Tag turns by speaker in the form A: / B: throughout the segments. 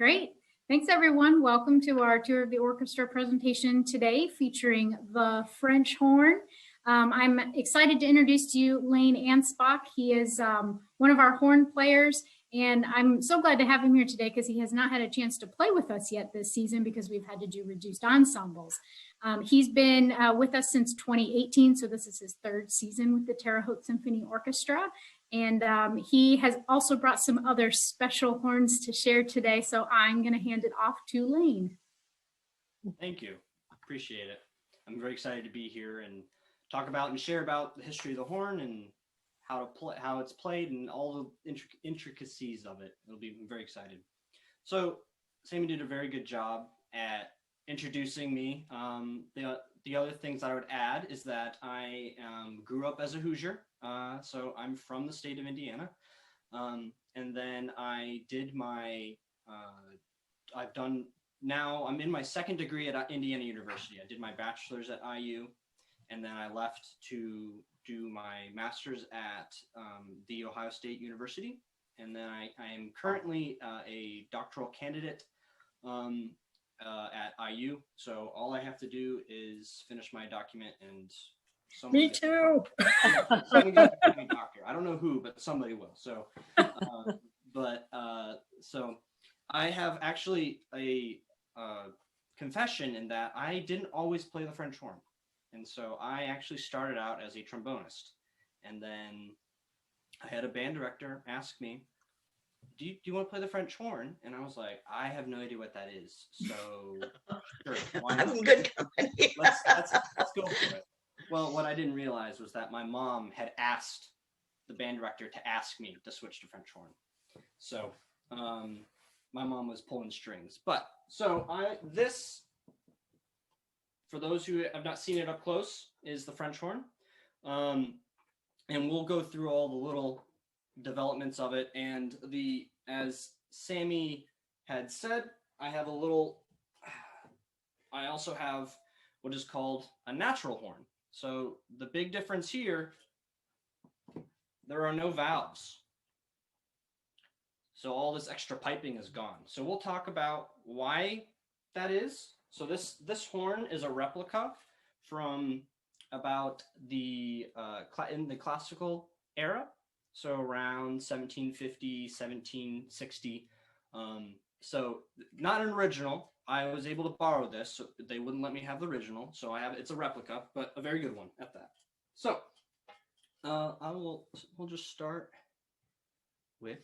A: Great. Thanks, everyone. Welcome to our tour of the orchestra presentation today featuring the French horn. I'm excited to introduce to you Layne Anspach. He is one of our horn players, and I'm so glad to have him here today because he has not had a chance to play with us yet this season because we've had to do reduced ensembles. He's been with us since 2018, so this is his third season with the Terre Haute Symphony Orchestra. And he has also brought some other special horns to share today, so I'm going to hand it off to Layne.
B: Thank you. Appreciate it. I'm very excited to be here and talk about and share about the history of the horn and how it's played and all the intricacies of it. I'm very excited. So Sammy did a very good job at introducing me. The other things I would add is that I grew up as a Hoosier. So I'm from the state of Indiana. And then I did I'm in my second degree at Indiana University. I did my bachelor's at IU, and then I left to do my master's at the Ohio State University. And then I am currently a doctoral candidate at IU. So all I have to do is finish my document and
C: me too.
B: Someone got to become a doctor. I don't know who, but somebody will. So, so I have actually a confession in that I didn't always play the French horn. And so I actually started out as a trombonist. And then I had a band director ask me, do you want to play the French horn? And I was like, I have no idea what that is. So sure, why not?
C: I'm good company.
B: let's go for it. Well, what I didn't realize was that my mom had asked the band director to ask me to switch to French horn. So my mom was pulling strings. But so this, for those who have not seen it up close, is the French horn. And we'll go through all the little developments of it. And as Sammy had said, I also have what is called a natural horn. So the big difference here, there are no valves. So all this extra piping is gone. So we'll talk about why that is. So this horn is a replica from about in the classical era. So around 1750, 1760. So not an original. I was able to borrow this, so they wouldn't let me have the original. So it's a replica, but a very good one at that. So we'll just start with.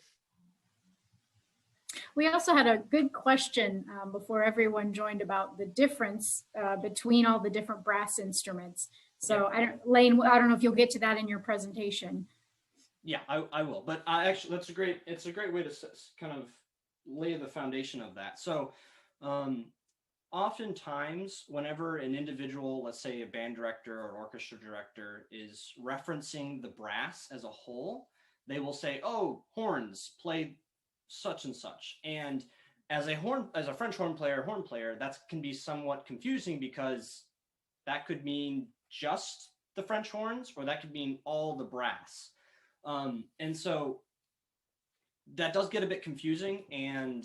A: We also had a good question before everyone joined about the difference between all the different brass instruments. So yeah. Layne, I don't know if you'll get to that in your presentation.
B: Yeah, I will. But actually, it's a great way to kind of lay the foundation of that. So oftentimes, whenever an individual, let's say a band director or orchestra director, is referencing the brass as a whole, they will say, "Oh, horns play such and such." And as a French horn player, that can be somewhat confusing because that could mean just the French horns, or that could mean all the brass. And so that does get a bit confusing, and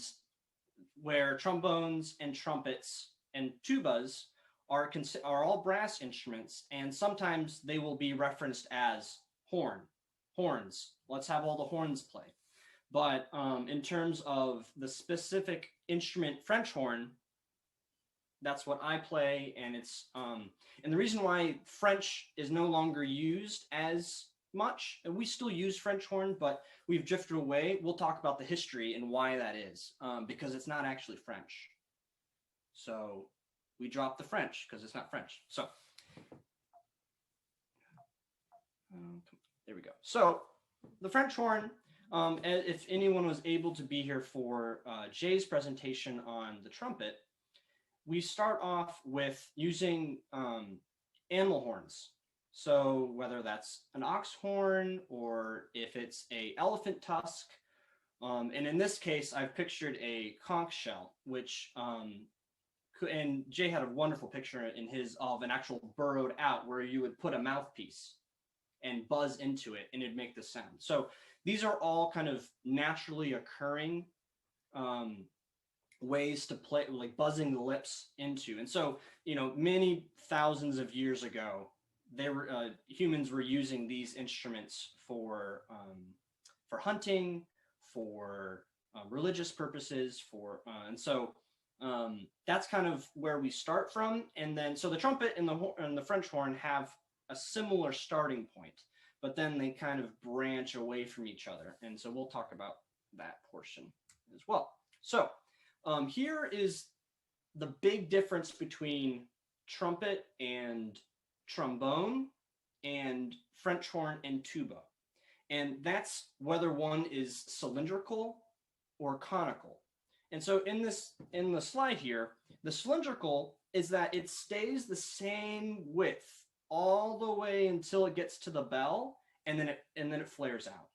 B: where trombones and trumpets and tubas are all brass instruments, and sometimes they will be referenced as horns. Let's have all the horns play. But in terms of the specific instrument French horn, that's what I play, and it's and the reason why French is no longer used as much, and we still use French horn, but we've drifted away. We'll talk about the history and why that is, because it's not actually French. So we dropped the French because it's not French. So there we go. So the French horn, if anyone was able to be here for Jay's presentation on the trumpet, we start off with using animal horns. So whether that's an ox horn or if it's a elephant tusk, and in this case, I've pictured a conch shell, which, and Jay had a wonderful picture in his of an actual burrowed out where you would put a mouthpiece and buzz into it and it'd make the sound. So these are all kind of naturally occurring ways to play, like buzzing the lips into. And so, you know, many thousands of years ago, humans were using these instruments for hunting, for religious purposes, and so that's kind of where we start from. And then, so the trumpet and the French horn have a similar starting point, but then they kind of branch away from each other. And so we'll talk about that portion as well. So here is the big difference between trumpet and trombone and French horn and tuba. And that's whether one is cylindrical or conical. And so in the slide here, the cylindrical is that it stays the same width all the way until it gets to the bell, and then it flares out.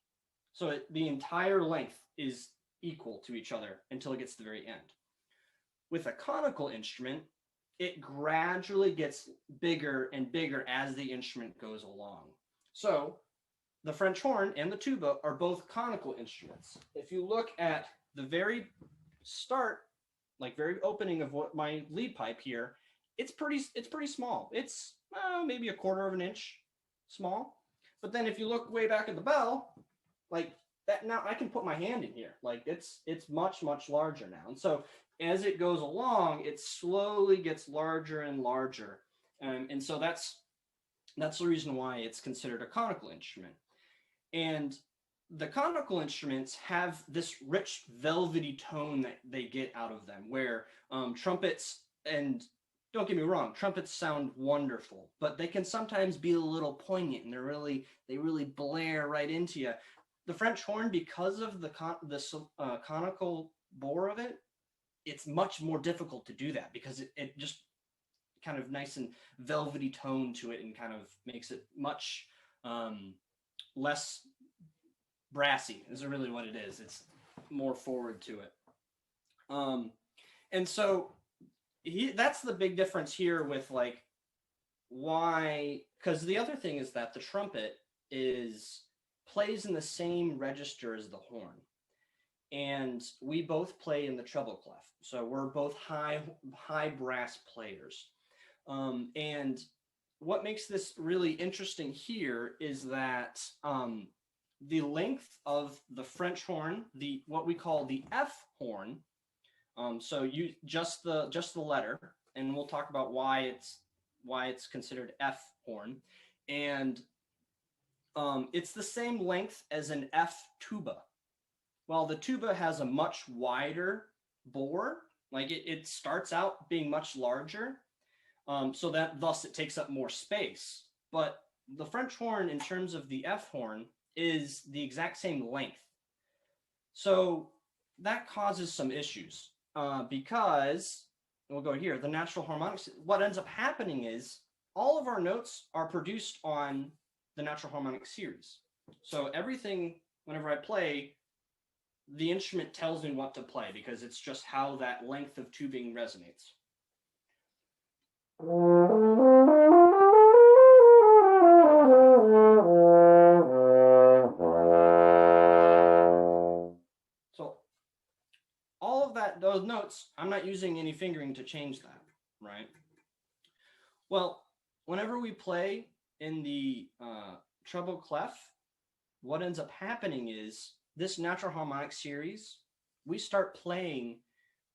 B: So the entire length is equal to each other until it gets to the very end. With a conical instrument, it gradually gets bigger and bigger as the instrument goes along. So the French horn and the tuba are both conical instruments. If you look at the very start, like very opening of what my lead pipe here, it's pretty small. It's maybe 1/4 of an inch small. But then if you look way back at the bell, like that, now I can put my hand in here. Like it's much, much larger now. And so as it goes along, it slowly gets larger and larger. And so that's the reason why it's considered a conical instrument. And the conical instruments have this rich velvety tone that they get out of them, where trumpets, and don't get me wrong, trumpets sound wonderful, but they can sometimes be a little poignant, and they really blare right into you. The French horn, because of the conical bore of it, it's much more difficult to do that, because it just kind of nice and velvety tone to it, and kind of makes it much less brassy is really what it is. It's more forward to it. And so that's the big difference here with like why, because the other thing is that the trumpet plays in the same register as the horn. And we both play in the treble clef. So we're both high brass players. And what makes this really interesting here is that the length of the French horn, what we call the F horn, so you just the letter, and we'll talk about why it's considered F horn, and it's the same length as an F tuba. Well, the tuba has a much wider bore, like it starts out being much larger, so that thus it takes up more space. But the French horn, in terms of the F horn, is the exact same length. So that causes some issues because, we'll go here, the natural harmonics, what ends up happening is all of our notes are produced on the natural harmonic series. So everything, whenever I play, the instrument tells me what to play, because it's just how that length of tubing resonates. So all of those notes, I'm not using any fingering to change that, right? Well, whenever we play in the treble clef, what ends up happening is this natural harmonic series, we start playing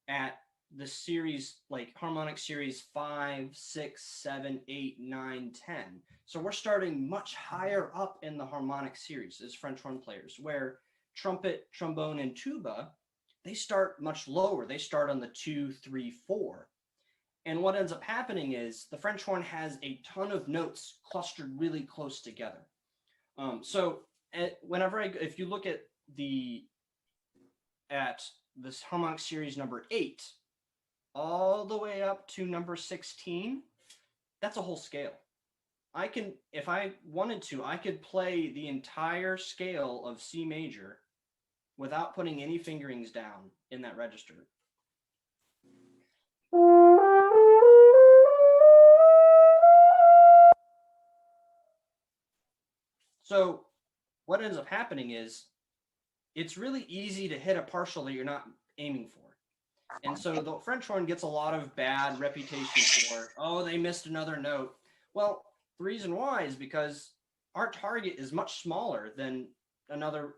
B: at the series, like harmonic series 5, 6, 7, 8, 9, 10. So we're starting much higher up in the harmonic series as French horn players, where trumpet, trombone, and tuba, they start much lower. They start on the 2, 3, 4. And what ends up happening is the French horn has a ton of notes clustered really close together. If you look at this harmonic series number 8, all the way up to number 16, that's a whole scale. If I wanted to, I could play the entire scale of C major without putting any fingerings down in that register. So what ends up happening is it's really easy to hit a partial that you're not aiming for. And so the French horn gets a lot of bad reputation for, oh, they missed another note. Well, the reason why is because our target is much smaller than another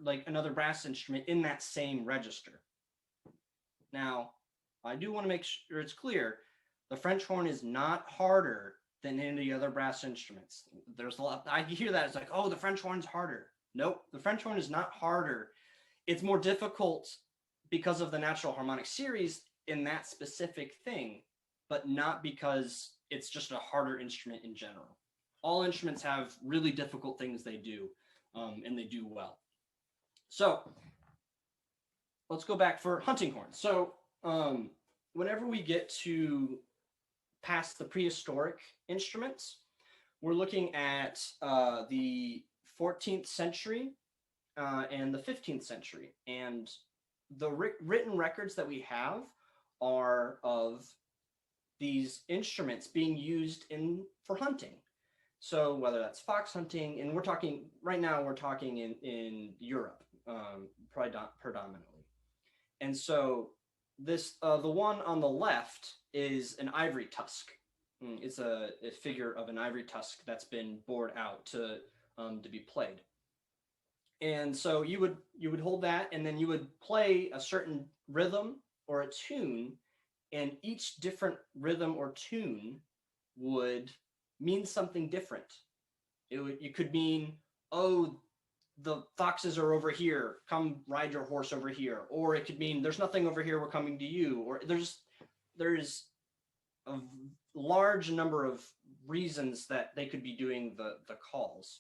B: brass instrument in that same register. Now, I do want to make sure it's clear, the French horn is not harder than any of the other brass instruments. There's a lot, I hear that, it's like, oh, the French horn's harder. Nope, the French horn is not harder. It's more difficult because of the natural harmonic series in that specific thing, but not because it's just a harder instrument in general. All instruments have really difficult things they do, and they do well. So let's go back for hunting horns. So whenever we get to past the prehistoric instruments, we're looking at the 14th century and the 15th century. And the written records that we have are of these instruments being used for hunting. So whether that's fox hunting, and we're talking right now, we're talking in Europe, predominantly. And so this, the one on the left is an ivory tusk. It's a figure of an ivory tusk that's been bored out to be played. And so you would hold that, and then you would play a certain rhythm or a tune, and each different rhythm or tune would mean something different. It could mean, oh, the foxes are over here, come ride your horse over here. Or it could mean there's nothing over here, we're coming to you. Or there's a large number of reasons that they could be doing the calls.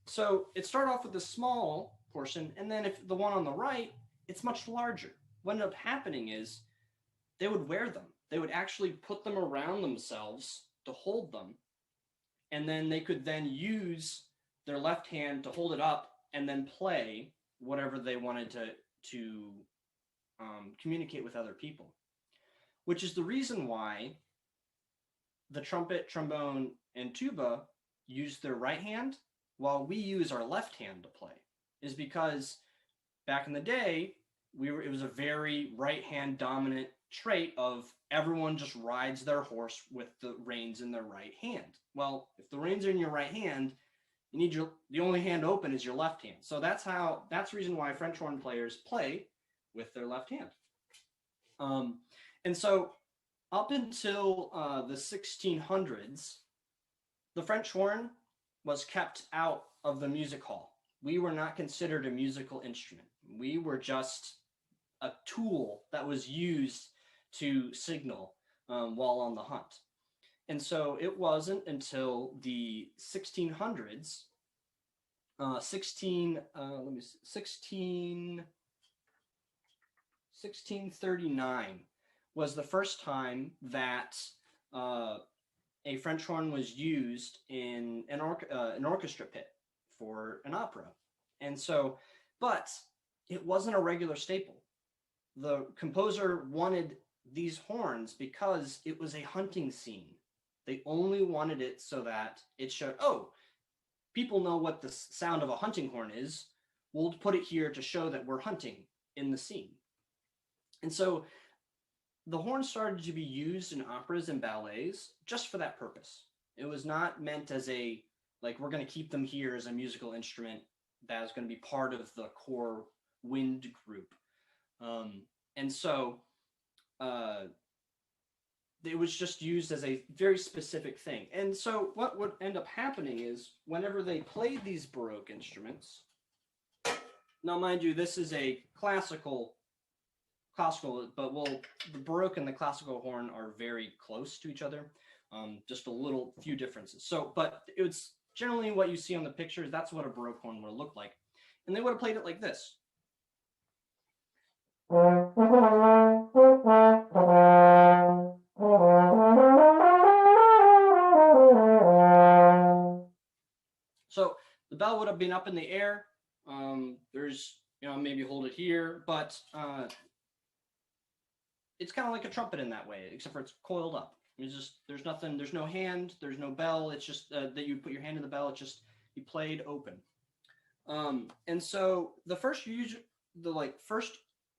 B: So it started off with a small portion, and then if the one on the right, it's much larger. What ended up happening is they would wear them. They would actually put them around themselves to hold them, and then they could then use their left hand to hold it up and then play whatever they wanted to communicate with other people, which is the reason why the trumpet, trombone, and tuba use their right hand while we use our left hand to play, is because back in the day, it was a very right hand dominant trait of everyone just rides their horse with the reins in their right hand. Well, if the reins are in your right hand, you need the only hand open is your left hand. So that's the reason why French horn players play with their left hand. And so up until the 1600s, the French horn was kept out of the music hall. We were not considered a musical instrument. We were just a tool that was used to signal while on the hunt. And so it wasn't until the 1600s, 1639 was the first time that a French horn was used in an orchestra pit for an opera. And so, but it wasn't a regular staple. The composer wanted these horns because it was a hunting scene. They only wanted it so that it showed, oh, people know what the sound of a hunting horn is. We'll put it here to show that we're hunting in the scene. And so the horn started to be used in operas and ballets just for that purpose. It was not meant as we're going to keep them here as a musical instrument that is going to be part of the core wind group. And so it was just used as a very specific thing. And so what would end up happening is whenever they played these Baroque instruments, now mind you, this is a classical, but the Baroque and the classical horn are very close to each other, just a few differences. So, but it's generally what you see on the pictures, that's what a Baroque horn would look like. And they would have played it like this. So the bell would have been up in the air. There's, maybe hold it here, but it's kind of like a trumpet in that way, except for it's coiled up. There's nothing, there's no hand, there's no bell. It's just that you put your hand in the bell. It's just, you played open. And so the first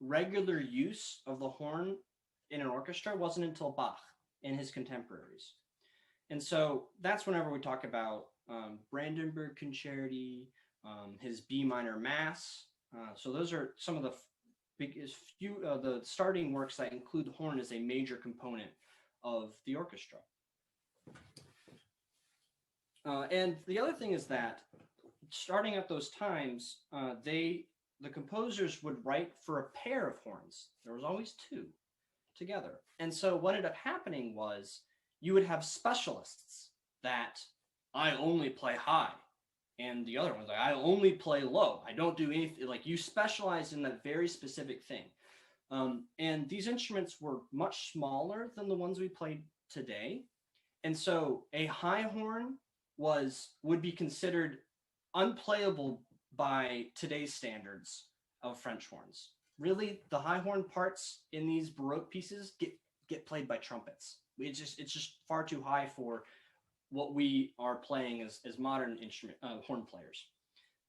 B: regular use of the horn in an orchestra wasn't until Bach and his contemporaries. And so that's whenever we talk about Brandenburg Concerti, his B minor Mass. So those are some of the the starting works that include the horn as a major component of the orchestra. And the other thing is that starting at those times, the composers would write for a pair of horns. There was always two together. And so what ended up happening was you would have specialists that I only play high, and the other ones like I only play low. I don't do anything. Like you specialize in that very specific thing. And these instruments were much smaller than the ones we played today. And so a high horn would be considered unplayable by today's standards of French horns. Really, the high horn parts in these Baroque pieces get played by trumpets. It's just far too high for what we are playing as modern instrument horn players.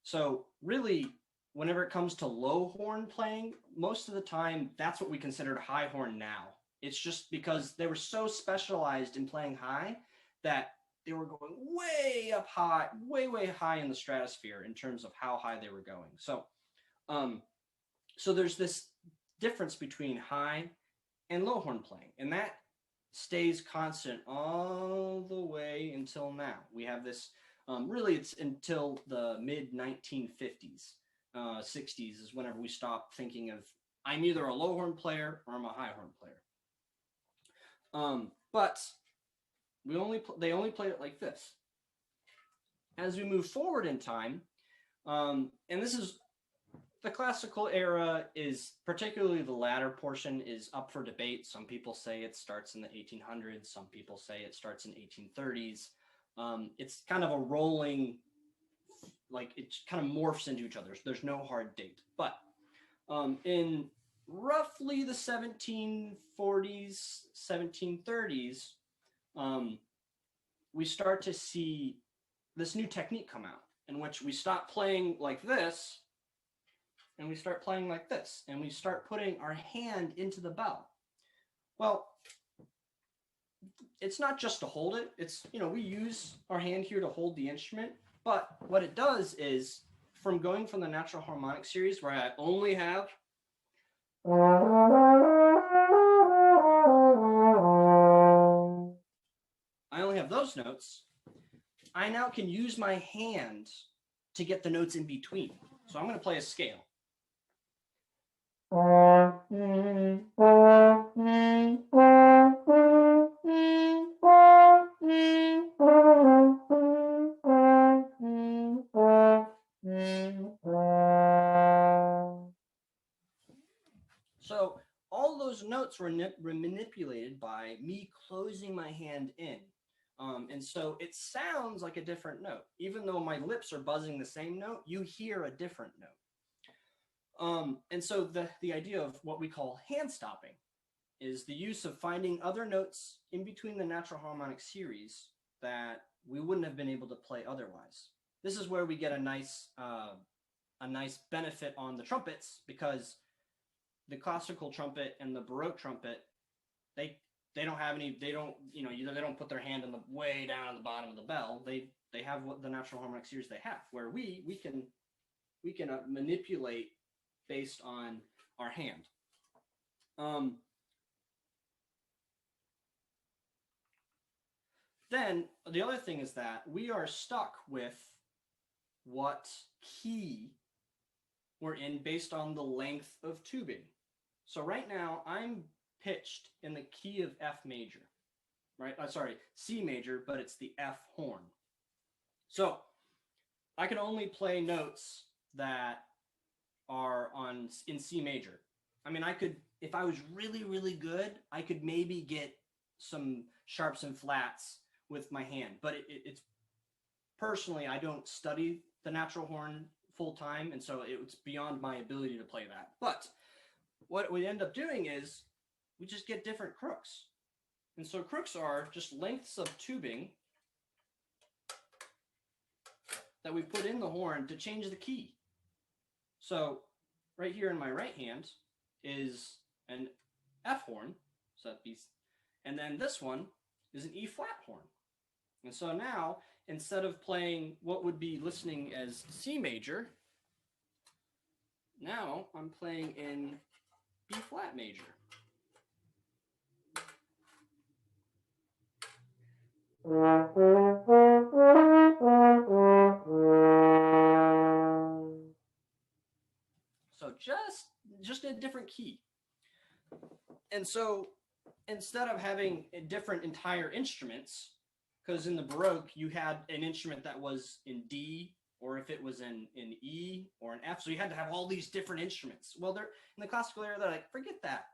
B: So really, whenever it comes to low horn playing, most of the time that's what we considered high horn now. It's just because they were so specialized in playing high that they were going way up high, way high in the stratosphere in terms of how high they were going. So, so there's this difference between high and low horn playing, and that stays constant all the way until now. We have this, really it's until the mid 1950s, 60s is whenever we stop thinking of, I'm either a low horn player or I'm a high horn player. But they only play it like this. As we move forward in time, and this is the classical era, is particularly the latter portion is up for debate. Some people say it starts in the 1800s. Some people say it starts in 1830s. It's kind of a rolling, like it kind of morphs into each other. So there's no hard date. But in roughly the 1740s, 1730s, we start to see this new technique come out in which we stop playing like this and we start playing like this, and we start putting our hand into the bell. Well, it's not just to hold it. It's, we use our hand here to hold the instrument, but what it does is from going from the natural harmonic series where I only have those notes, I now can use my hand to get the notes in between. So I'm going to play a scale. So all those notes were manipulated by me closing my hand in. And so it sounds like a different note. Even though my lips are buzzing the same note, you hear a different note. And so the idea of what we call hand stopping is the use of finding other notes in between the natural harmonic series that we wouldn't have been able to play otherwise. This is where we get a nice benefit on the trumpets, because the classical trumpet and the Baroque trumpet, they don't have any, they don't put their hand in the way down at the bottom of the bell. They have what the natural harmonic series they have, where we can manipulate based on our hand. Then the other thing is that we are stuck with what key we're in based on the length of tubing. So right now I'm pitched in the key of F major, right? C major, but it's the F horn. So I can only play notes that are in C major. I mean, I could, if I was really, really good, I could maybe get some sharps and flats with my hand, but it's personally, I don't study the natural horn full time, and so it's beyond my ability to play that. But what we end up doing is we just get different crooks. And so crooks are just lengths of tubing that we put in the horn to change the key. So right here in my right hand is an F horn, so that'd be, and then this one is an E flat horn. And so now, instead of playing what would be listening as C major, now I'm playing in B flat major. So just a different key. And so instead of having different entire instruments, because in the Baroque you had an instrument that was in D, or if it was in E or an F, so you had to have all these different instruments. Well, they're in the classical era, they're like, forget that.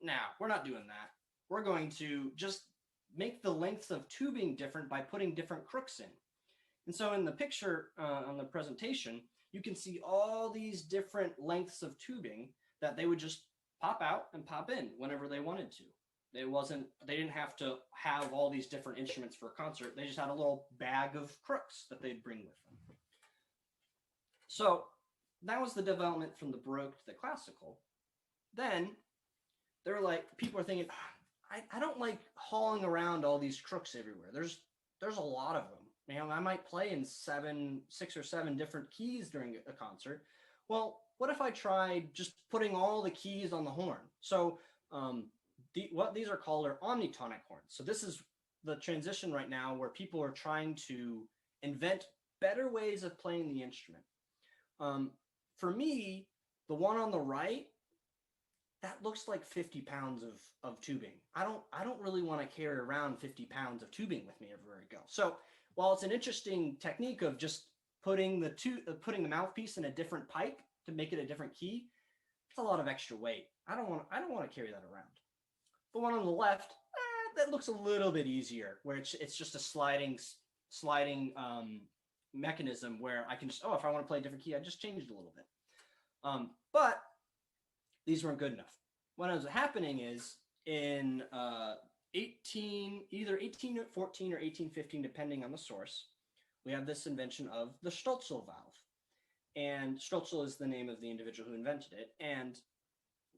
B: Now, we're not doing that. We're going to just make the lengths of tubing different by putting different crooks in. And so in the picture on the presentation, you can see all these different lengths of tubing that they would just pop out and pop in whenever they wanted to. They didn't have to have all these different instruments for a concert. They just had a little bag of crooks that they'd bring with them. So that was the development from the Baroque to the classical. Then they're like, people are thinking, I don't like hauling around all these crooks everywhere. There's a lot of them. You know, I might play in 6 or 7 different keys during a concert. Well, what if I tried just putting all the keys on the horn? So what these are called are Omnitonic Horns. So this is the transition right now where people are trying to invent better ways of playing the instrument. For me, the one on the right, that looks like 50 pounds of tubing. I don't really want to carry around 50 pounds of tubing with me everywhere I go. So while it's an interesting technique of just putting the mouthpiece in a different pipe to make it a different key, it's a lot of extra weight. I don't want to carry that around. The one on the left, that looks a little bit easier, where it's just a sliding mechanism where I can just, if I want to play a different key, I just change it a little bit. But these weren't good enough. What was happening is in either 1814 or 1815, depending on the source, we have this invention of the Schtulzel valve. And Schtulzel is the name of the individual who invented it. And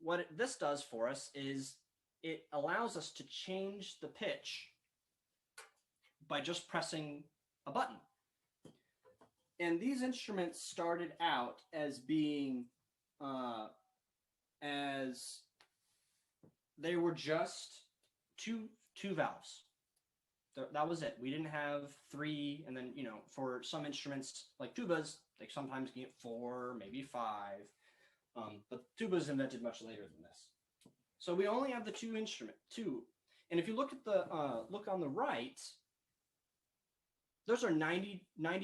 B: what this does for us is it allows us to change the pitch by just pressing a button. And these instruments started out as being, as they were just two valves. That was it. We didn't have 3, and then, for some instruments like tubas, they sometimes get 4, maybe 5. But tubas invented much later than this. So we only have the 2. And if you look at the look on the right, those are 90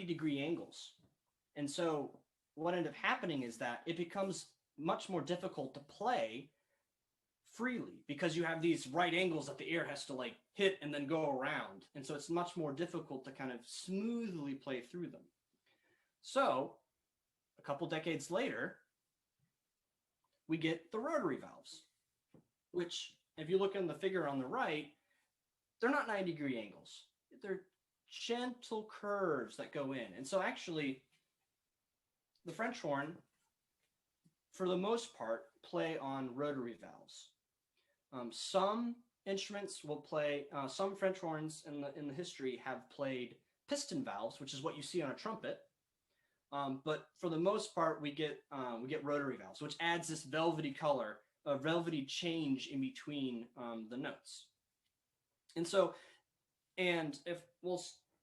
B: degree angles. And so what ended up happening is that it becomes much more difficult to play freely because you have these right angles that the air has to like hit and then go around. And so it's much more difficult to kind of smoothly play through them. So a couple decades later, we get the rotary valves, which if you look in the figure on the right, they're not 90 degree angles. They're gentle curves that go in. And so actually the French horn, for the most part, play on rotary valves. Some instruments will play, some French horns in the history have played piston valves, which is what you see on a trumpet. But for the most part, we get rotary valves, which adds this velvety color, a velvety change in between the notes. And so, and if we'll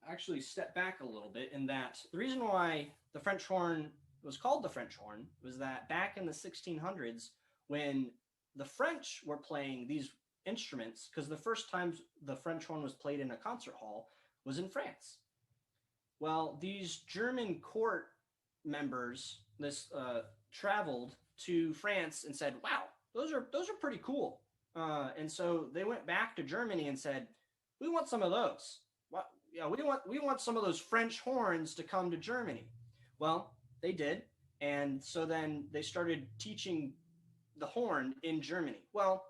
B: actually step back a little bit, in that the reason why the French horn was called the French horn was that back in the 1600s, when the French were playing these instruments, because the first time the French horn was played in a concert hall was in France. Well, these German court members traveled to France and said, "Wow, those are pretty cool." And so they went back to Germany and said, "We want some of those. We want some of those French horns to come to Germany." Well, they did, and so then they started teaching the horn in Germany. Well,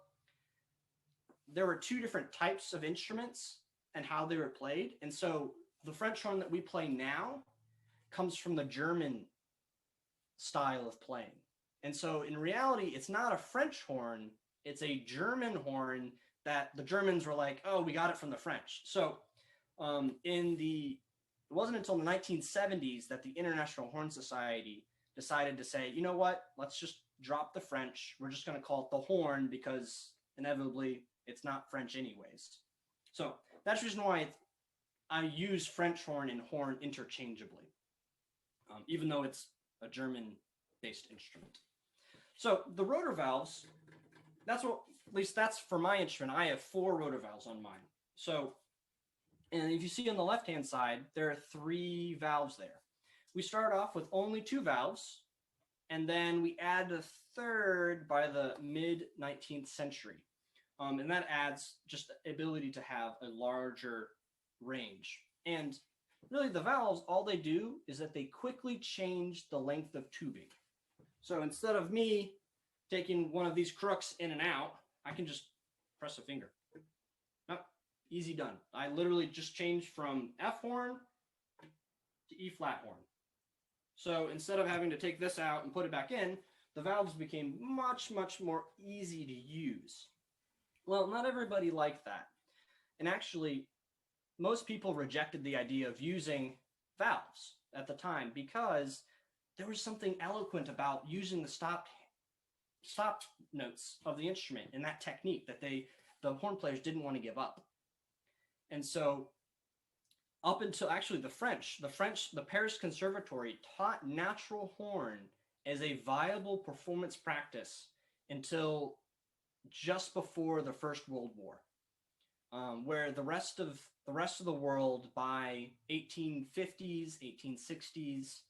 B: there were 2 different types of instruments and how they were played, and so the French horn that we play now comes from the German style of playing. And so in reality, it's not a French horn, it's a German horn that the Germans were like, oh, we got it from the French. So it wasn't until the 1970s that the International Horn Society decided to say, you know what, let's just drop the French. We're just going to call it the horn because inevitably it's not French anyways. So that's the reason why I use French horn and horn interchangeably, even though it's a German-based instrument. So the rotor valves, at least that's for my instrument. I have 4 rotor valves on mine. So, and if you see on the left-hand side, there are 3 valves there. We start off with only 2 valves, and then we add a third by the mid-19th century. And that adds just the ability to have a larger range. And really the valves, all they do is that they quickly change the length of tubing. So instead of me taking one of these crooks in and out, I can just press a finger. Oh, easy done. I literally just changed from F horn to E flat horn. So instead of having to take this out and put it back in, the valves became much, much more easy to use. Well, not everybody liked that. And actually, most people rejected the idea of using valves at the time because there was something eloquent about using the stop notes of the instrument and that technique that the horn players didn't want to give up. And so up until actually the Paris Conservatory taught natural horn as a viable performance practice until just before the First World War, where the rest of the world by 1850s, 1860s,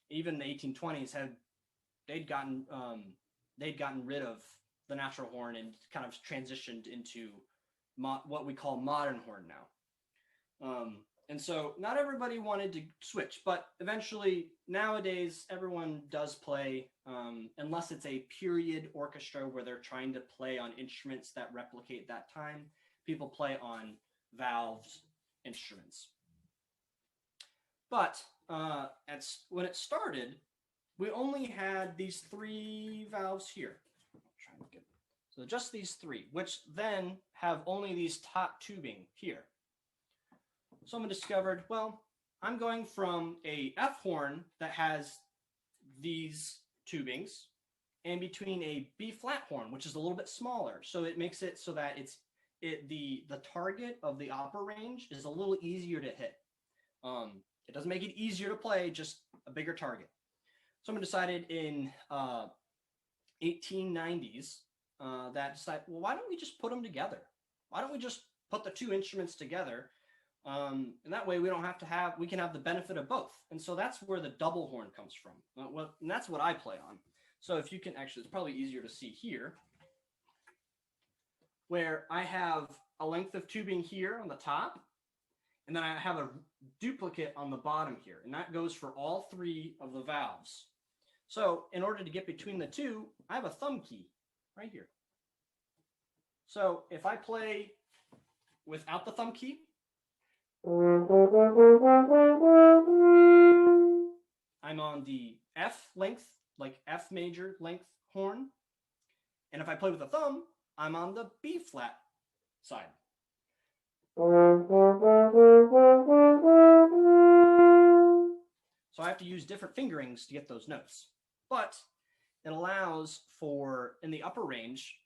B: even the 1820s they'd gotten rid of the natural horn and kind of transitioned into what we call modern horn now. And so not everybody wanted to switch, but eventually nowadays everyone does play, unless it's a period orchestra where they're trying to play on instruments that replicate that time, people play on valved instruments. But when it started, we only had these 3 valves here. So just these 3, which then have only these top tubing here. Someone discovered, well, I'm going from a F horn that has these tubings and between a B flat horn, which is a little bit smaller. So it makes it so that the target of the upper range is a little easier to hit. It doesn't make it easier to play, just a bigger target. Someone decided in 1890s well, why don't we just put them together? Why don't we just put the 2 instruments together? And that way we can have the benefit of both. And so that's where the double horn comes from. And that's what I play on. So if you can it's probably easier to see here, where I have a length of tubing here on the top, and then I have a duplicate on the bottom here. And that goes for all 3 of the valves. So in order to get between the 2, I have a thumb key right here. So if I play without the thumb key, I'm on the F length, like F major length horn. And if I play with a thumb, I'm on the B flat side. So I have to use different fingerings to get those notes. But it allows for, in the upper range,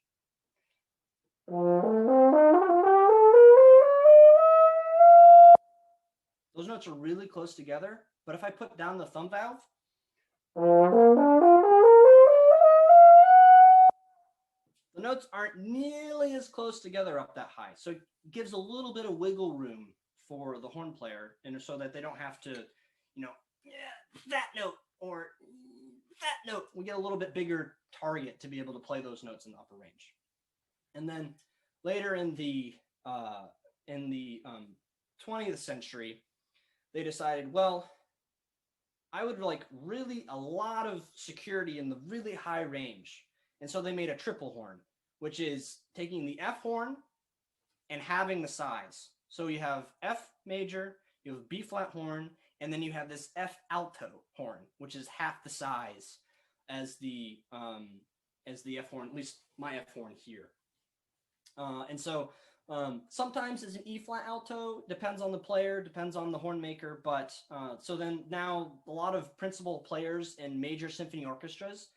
B: those notes are really close together, but if I put down the thumb valve, the notes aren't nearly as close together up that high. So it gives a little bit of wiggle room for the horn player, and so that they don't have to, that note or that note. We get a little bit bigger target to be able to play those notes in the upper range. And then later in the 20th century, they decided, well, I would like really a lot of security in the really high range. And so they made a triple horn, which is taking the F horn and having the size. So you have F major, you have B flat horn, and then you have this F alto horn, which is half the size as the F horn, at least my F horn here. And so sometimes it's an E flat alto, depends on the player, depends on the horn maker. But so then now a lot of principal players in major symphony orchestras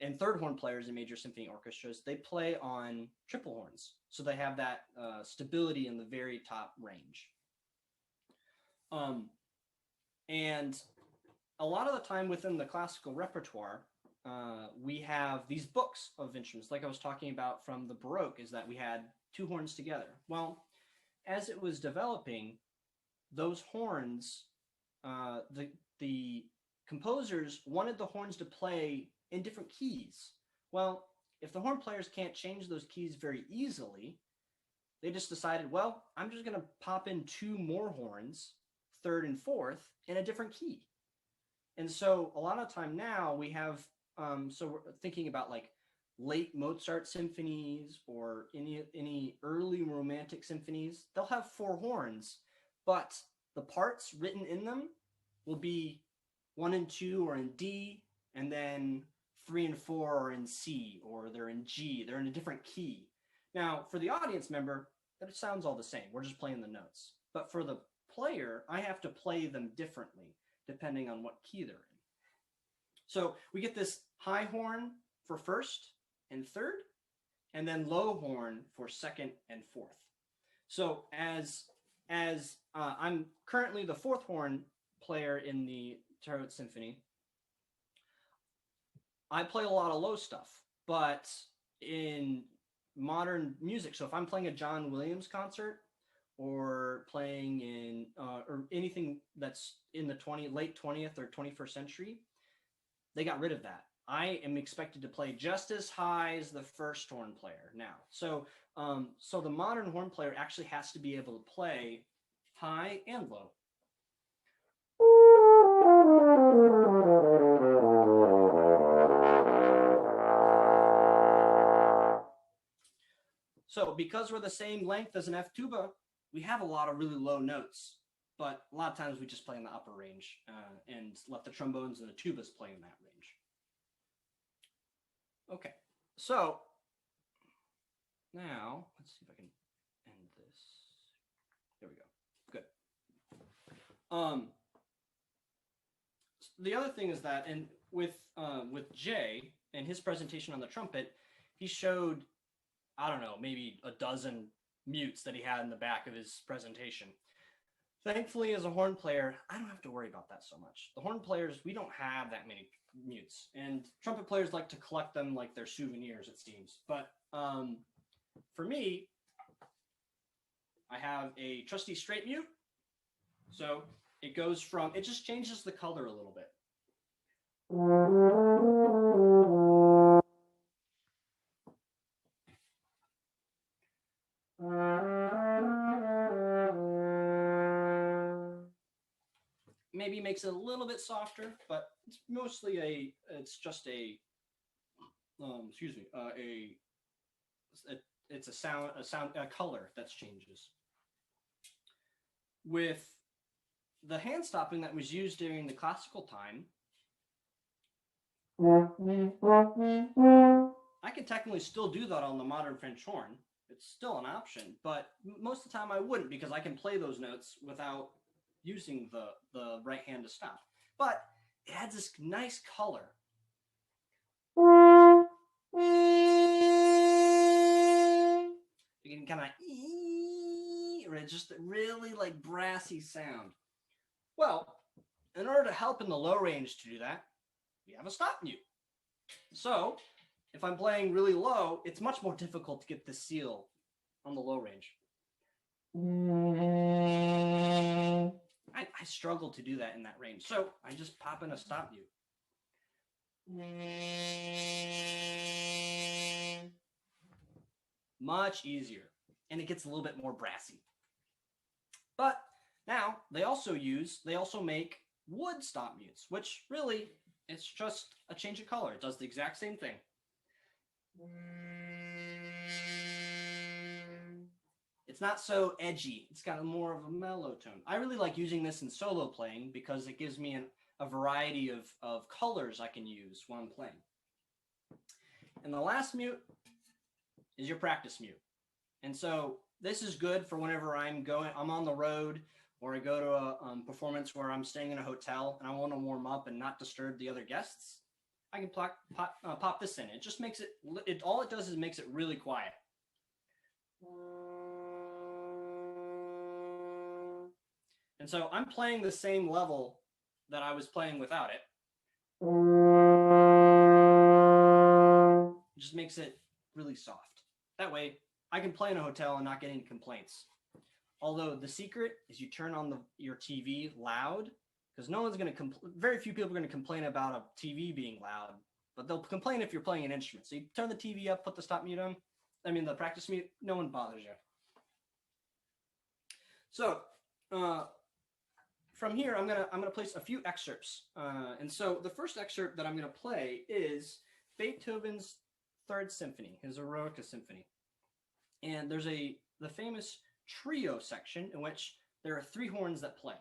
B: and third horn players in major symphony orchestras, they play on triple horns. So they have that stability in the very top range. And a lot of the time within the classical repertoire, we have these books of instruments, like I was talking about from the Baroque, is that we had two horns together. Well, as it was developing, those horns, the composers wanted the horns to play in different keys. Well, if the horn players can't change those keys very easily, they just decided, well, I'm just going to pop in two more horns, third and fourth, in a different key. And so a lot of time now we have, so we're thinking about like late Mozart symphonies or any early Romantic symphonies, they'll have four horns, but the parts written in them will be 1 and 2 or in D, and then 3 and 4 are in C, or they're in G, they're in a different key. Now, for the audience member, that sounds all the same. We're just playing the notes. But for the player, I have to play them differently depending on what key they're in. So we get this high horn for first and third, and then low horn for second and fourth. So as I'm currently the fourth horn player in the Terre Haute Symphony, I play a lot of low stuff, but in modern music, so if I'm playing a John Williams concert or playing in or anything that's in the late 20th or 21st century, they got rid of that. I am expected to play just as high as the first horn player now. So so the modern horn player actually has to be able to play high and low. So because we're the same length as an F tuba, we have a lot of really low notes, but a lot of times we just play in the upper range and let the trombones and the tubas play in that range. Okay, so now let's see if I can end this. There we go. Good. The other thing is that, and with Jay and his presentation on the trumpet, he showed, I don't know, maybe a dozen mutes that he had in the back of his presentation. Thankfully, as a horn player, I don't have to worry about that so much. The horn players, we don't have that many mutes, and trumpet players like to collect them like they're souvenirs, it seems. But for me, I have a trusty straight mute. So it goes from, it just changes the color a little bit. Maybe makes it a little bit softer, but it's mostly it's just a color that changes. With the hand stopping that was used during the classical time, I can technically still do that on the modern French horn. It's still an option, but most of the time I wouldn't, because I can play those notes without using the right hand to stop. But it adds this nice color. You can kind of, or just a really like brassy sound. Well, in order to help in the low range to do that, we have a stop mute. So if I'm playing really low, it's much more difficult to get the seal on the low range. I struggle to do that in that range. So I just pop in a stop mute. Much easier. And it gets a little bit more brassy. But now they also make wood stop mutes, which really, it's just a change of color. It does the exact same thing. It's not so edgy. It's got more of a mellow tone. I really like using this in solo playing because it gives me a variety of colors I can use when I'm playing. And the last mute is your practice mute. And so this is good for whenever I'm on the road, or I go to a performance where I'm staying in a hotel and I want to warm up and not disturb the other guests. I can pop this in. It just makes it, all it does is makes it really quiet. And so I'm playing the same level that I was playing without it. It just makes it really soft. That way I can play in a hotel and not get any complaints. Although the secret is you turn on your TV loud, because no one's going to very few people are going to complain about a TV being loud, but they'll complain if you're playing an instrument. So you turn the TV up, put the stop mute on, the practice mute, no one bothers you. So from here, I'm gonna place a few excerpts. And so the first excerpt that I'm going to play is Beethoven's Third Symphony, his Eroica Symphony. And there's the famous trio section in which there are 3 horns that play,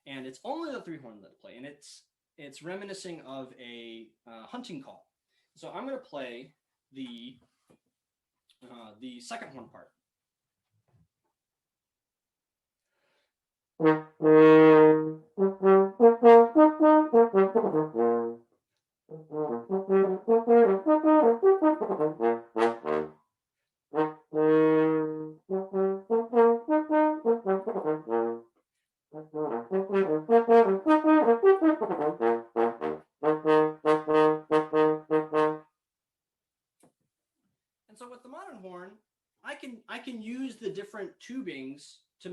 B: and it's only the 3 horns that play, and it's reminiscing of a hunting call. So I'm going to play the second horn part. And so with the modern horn, I can use the different tubings to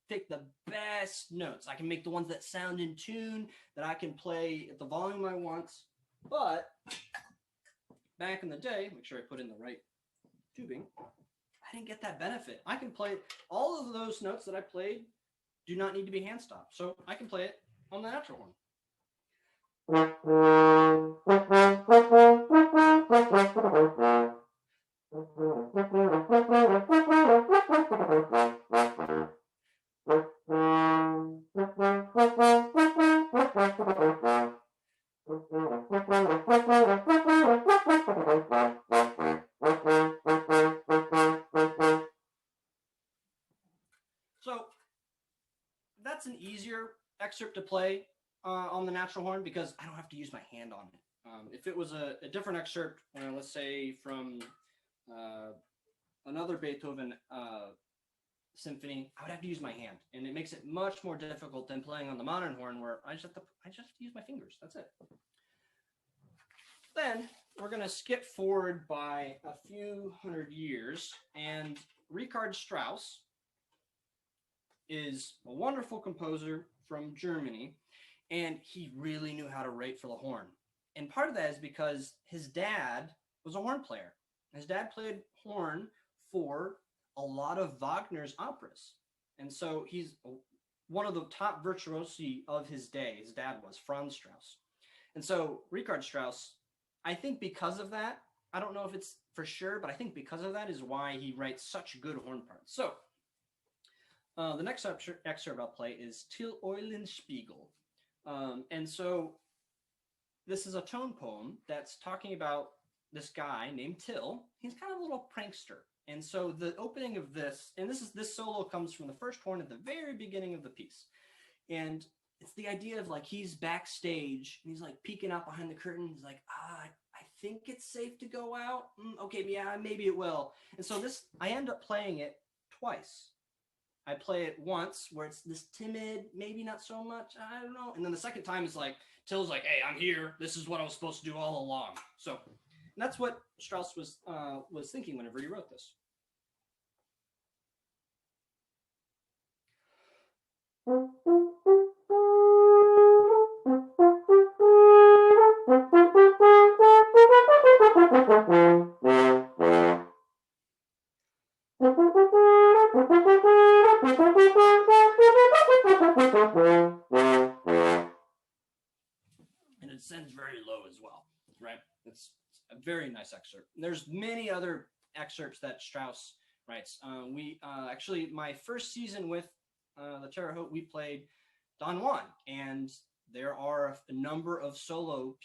B: pick the best notes. I can make the ones that sound in tune, that I can play at the volume I want. But back in the day, make sure I put in the right tubing, I didn't get that benefit. I can play all of those notes that I played do not need to be hand stopped. So I can play it on the natural horn. So that's an easier excerpt to play on the natural horn because I don't have to use my hand on it. If it was a different excerpt, let's say from another Beethoven symphony, I would have to use my hand, and it makes it much more difficult than playing on the modern horn, where I just have to use my fingers. That's it. Then we're going to skip forward by a few hundred years, and Richard Strauss is a wonderful composer from Germany, and he really knew how to write for the horn. And part of that is because his dad was a horn player. His dad played horn for a lot of Wagner's operas. And so he's one of the top virtuosi of his day. His dad was Franz Strauss. And so Richard Strauss, I think because of that, I don't know if it's for sure, but I think because of that is why he writes such good horn parts. So the next excerpt I'll play is Till Oilin Spiegel. And so this is a tone poem that's talking about this guy named Till. He's kind of a little prankster. And so the opening of this, and this solo comes from the first horn at the very beginning of the piece. And it's the idea of like he's backstage and he's like peeking out behind the curtain. He's like, I think it's safe to go out. Okay, yeah, maybe it will. And so I end up playing it twice. I play it once where it's this timid, maybe not so much, I don't know. And then the second time is like, Till's like, hey, I'm here. This is what I was supposed to do all along. So that's what Strauss was thinking whenever he wrote this. And it sends very low as well, right? It's a very nice excerpt. There's many other excerpts that Strauss writes. We actually, my first season with the Terre Haute, we played Don Juan, and there are a number of solo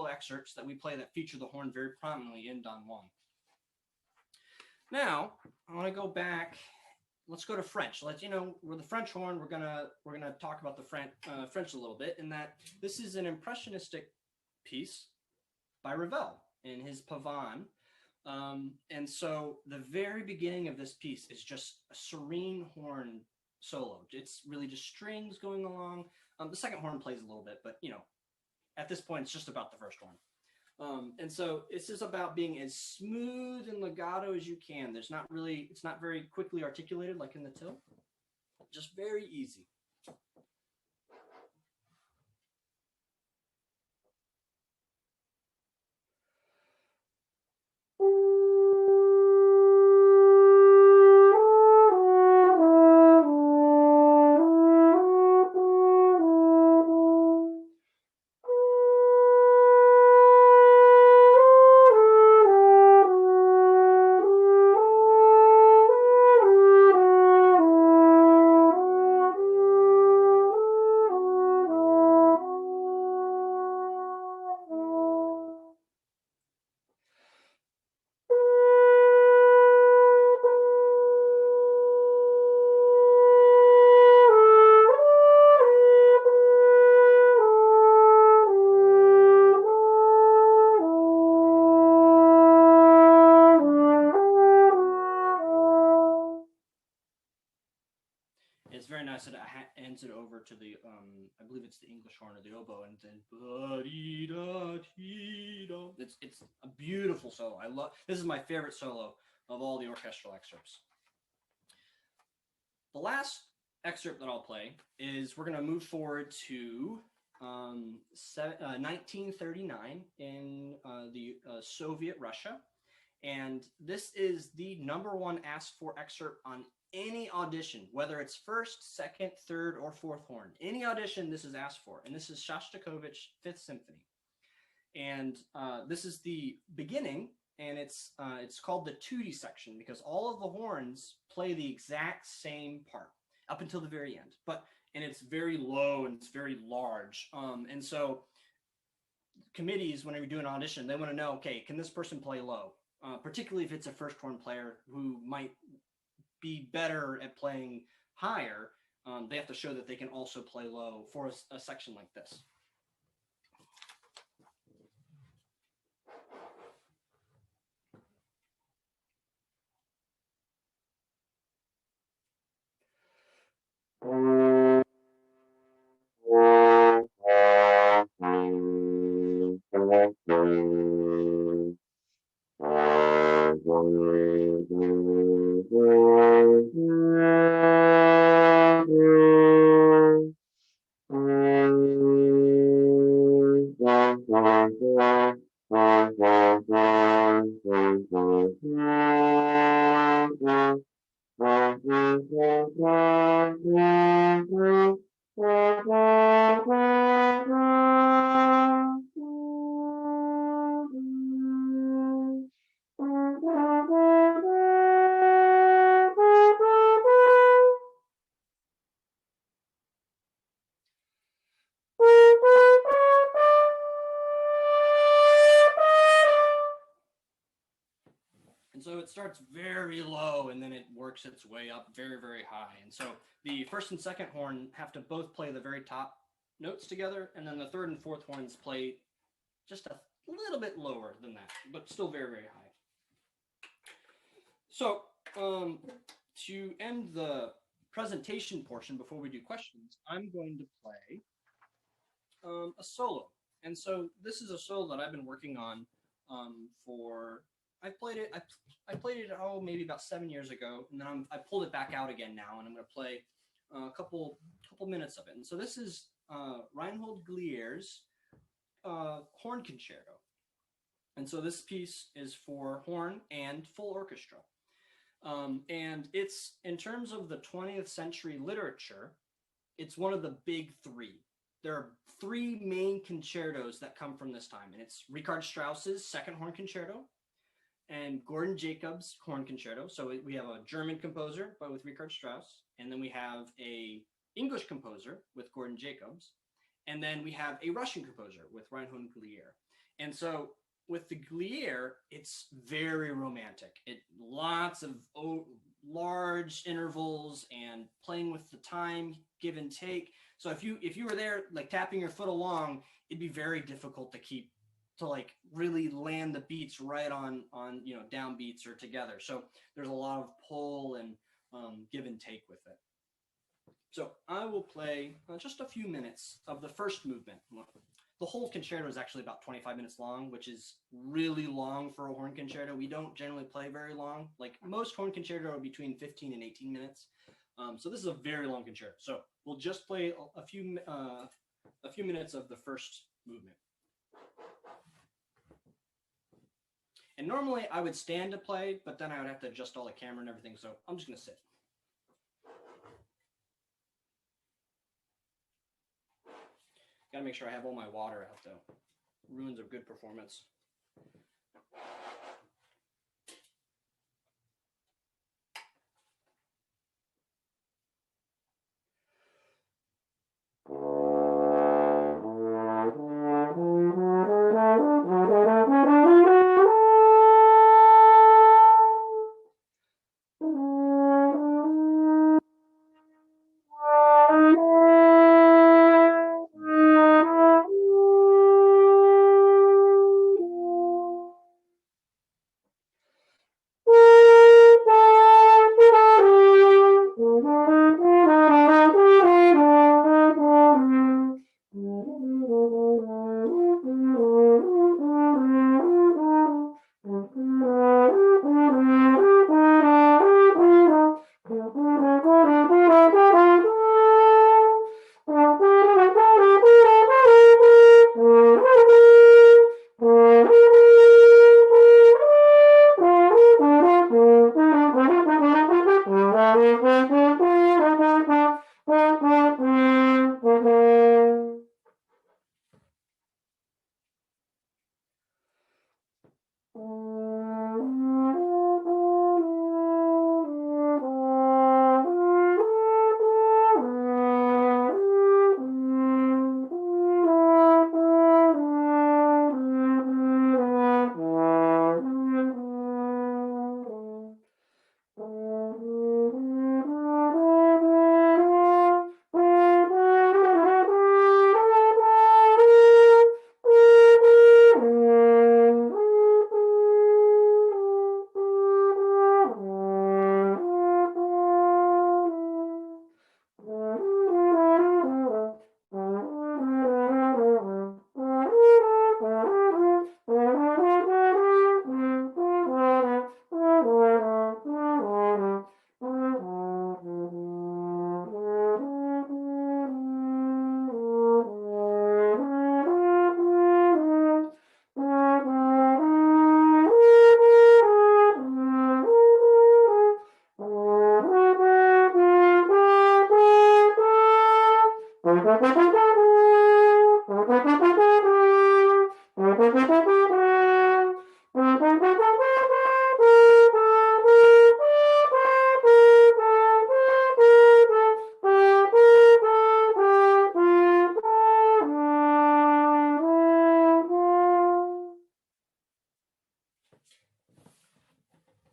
B: excerpts that we play that feature the horn very prominently in Don Juan. Now, I want to go back. Let's go to French. We're the French horn. We're gonna talk about the French a little bit. In that, this is an impressionistic piece by Ravel in his Pavane. And so the very beginning of this piece is just a serene horn solo. It's really just strings going along. The second horn plays a little bit, but at this point, it's just about the first horn. And so this is about being as smooth and legato as you can. It's not very quickly articulated like in the Till, just very easy. It's very nice that it ends it over to the, I believe it's the English horn or the oboe, and then it's a beautiful solo. This is my favorite solo of all the orchestral excerpts. The last excerpt that I'll play is we're going to move forward to 1939 in the Soviet Russia. And this is the #1 asked for excerpt on any audition, whether it's first, second, third, or fourth horn. Any audition, this is asked for. And this is Shastakovic 5th Symphony. And this is the beginning, and it's called the tutti section because all of the horns play the exact same part up until the very end. And it's very low and it's very large. And so committees, whenever you do an audition, they want to know, okay, can this person play low? Particularly if it's a first horn player who might be better at playing higher, they have to show that they can also play low for a section like this. So it starts very low and then it works its way up very, very high. And so the first and second horn have to both play the very top notes together, and then the third and fourth horns play just a little bit lower than that, but still very, very high. So to end the presentation portion before we do questions, I'm going to play a solo. And so this is a solo that I've been working on I played it maybe about 7 years ago, and then I pulled it back out again now, and I'm going to play a couple minutes of it. And so this is Reinhold Glier's horn concerto. And so this piece is for horn and full orchestra. And it's, in terms of the 20th century literature, it's one of the big three. There are three main concertos that come from this time, and it's Richard Strauss's second horn concerto, and Gordon Jacobs' horn concerto. So we have a German composer, but with Richard Strauss, and then we have a English composer with Gordon Jacobs, And then we have a Russian composer with Reinhold Glier. And so with the Glier, it's very romantic. Lots of large intervals and playing with the time, give and take. So if you were there like tapping your foot along, it'd be very difficult to like really land the beats right on down beats or together. So there's a lot of pull and give and take with it. So I will play just a few minutes of the first movement. The whole concerto is actually about 25 minutes long, which is really long for a horn concerto. We don't generally play very long. Like most horn concerto are between 15 and 18 minutes. So this is a very long concerto. So we'll just play a few minutes of the first movement. And normally I would stand to play, but then I would have to adjust all the camera and everything. So I'm just going to sit. Got to make sure I have all my water out though. Ruins a good performance.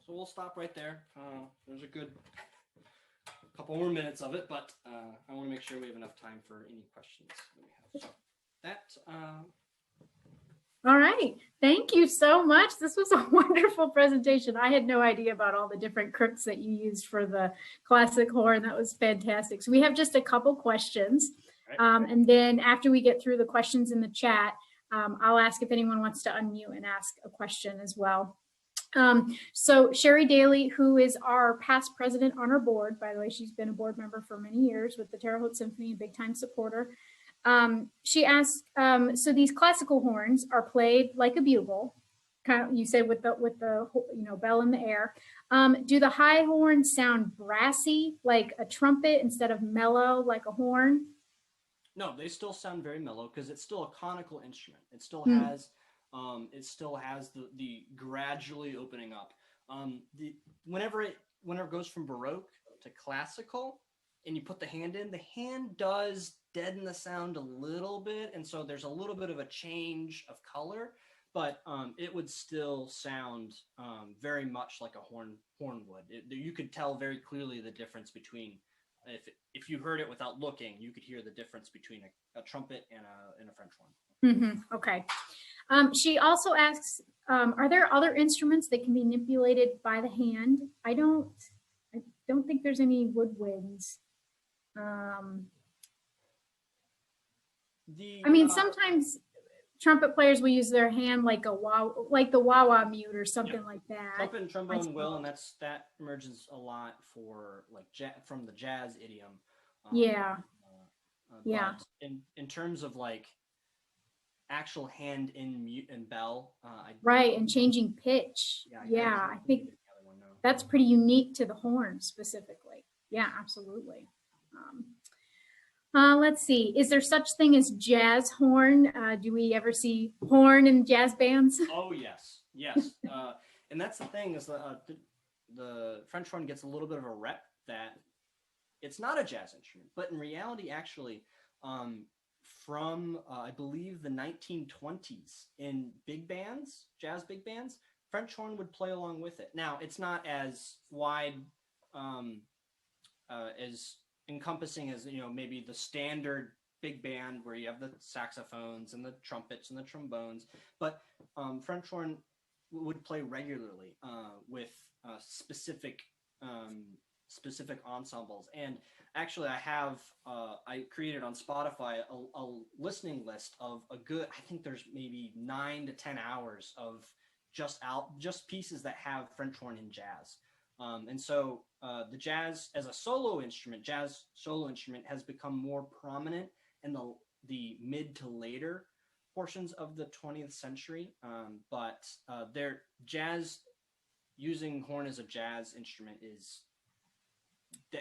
B: So we'll stop right there. There's a good couple more minutes of it, but I want to make sure we have enough time for any questions that we have. So that.
A: All right. Thank you so much. This was a wonderful presentation. I had no idea about all the different crooks that you used for the classic horn. That was fantastic. So we have just a couple questions. And then after we get through the questions in the chat, I'll ask if anyone wants to unmute and ask a question as well. So Sherry Daly, who is our past president on our board, by the way, she's been a board member for many years with the Terre Haute Symphony, a big time supporter. She asked, so these classical horns are played like a bugle, kind of, you said with the bell in the air. Do the high horns sound brassy like a trumpet instead of mellow like a horn?
B: No, they still sound very mellow because it's still a conical instrument. It still has the gradually opening up. Whenever it goes from Baroque to classical, and you put the hand does deaden the sound a little bit. And so there's a little bit of a change of color, but it would still sound very much like a horn would. You could tell very clearly the difference between, if you heard it without looking, you could hear the difference between a trumpet and a French horn.
A: Okay. She also asks, are there other instruments that can be manipulated by the hand? I don't think there's any woodwinds. Sometimes trumpet players will use their hand like the wah-wah mute or something like that.
B: Trumpet and trombone will, and that emerges a lot for like from the jazz idiom. But in terms of like actual hand in mute and bell,
A: and changing pitch. I think that's pretty unique to the horn specifically. Yeah, absolutely. Let's see. Is there such thing as jazz horn? Do we ever see horn in jazz bands?
B: Oh, yes. And that's the thing is the French horn gets a little bit of a rep that it's not a jazz instrument, but in reality, actually, from I believe the 1920s in big bands, jazz big bands, French horn would play along with it. Now, it's not as wide as encompassing as maybe the standard big band where you have the saxophones and the trumpets and the trombones, but French horn would play regularly with specific ensembles. And actually, I created on Spotify a listening list of I think there's maybe 9 to 10 hours of just pieces that have French horn in jazz. And so the jazz as a solo instrument, jazz solo instrument has become more prominent in the mid to later portions of the 20th century. But their jazz using horn as a jazz instrument is,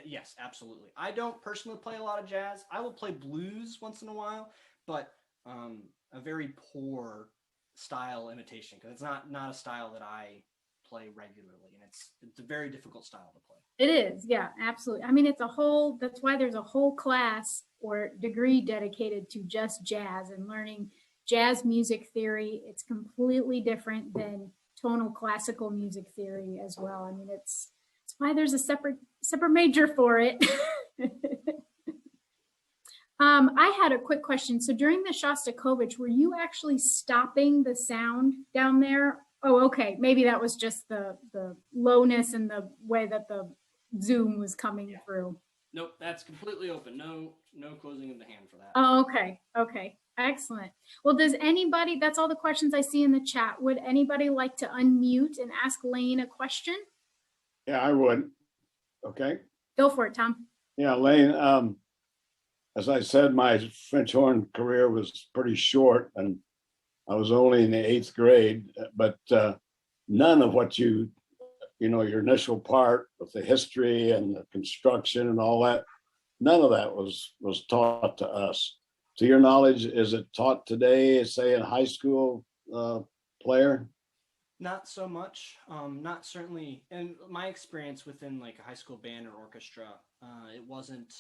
B: yes, absolutely. I don't personally play a lot of jazz. I will play blues once in a while, but a very poor style imitation, because it's not a style that I play regularly, and it's a very difficult style to play.
A: It is, yeah, absolutely. I mean, that's why there's a whole class or degree dedicated to just jazz and learning jazz music theory. It's completely different than tonal classical music theory as well. I mean, it's why there's a separate major for it. I had a quick question. So during the Shastakovic, were you actually stopping the sound down there? Oh, okay. Maybe that was just the lowness and the way that the zoom was coming through.
B: Nope, that's completely open. No closing of the hand for that.
A: Oh, okay. Excellent. Well, that's all the questions I see in the chat. Would anybody like to unmute and ask Layne a question?
C: Yeah, I would. Okay.
A: Go for it, Tom.
C: Yeah, Layne, as I said, my French horn career was pretty short, and I was only in the 8th grade, but none of what your initial part with the history and the construction and all that, none of that was taught to us. To your knowledge, is it taught today, say in high school player?
B: Not so much. Not certainly. In my experience within like a high school band or orchestra, it wasn't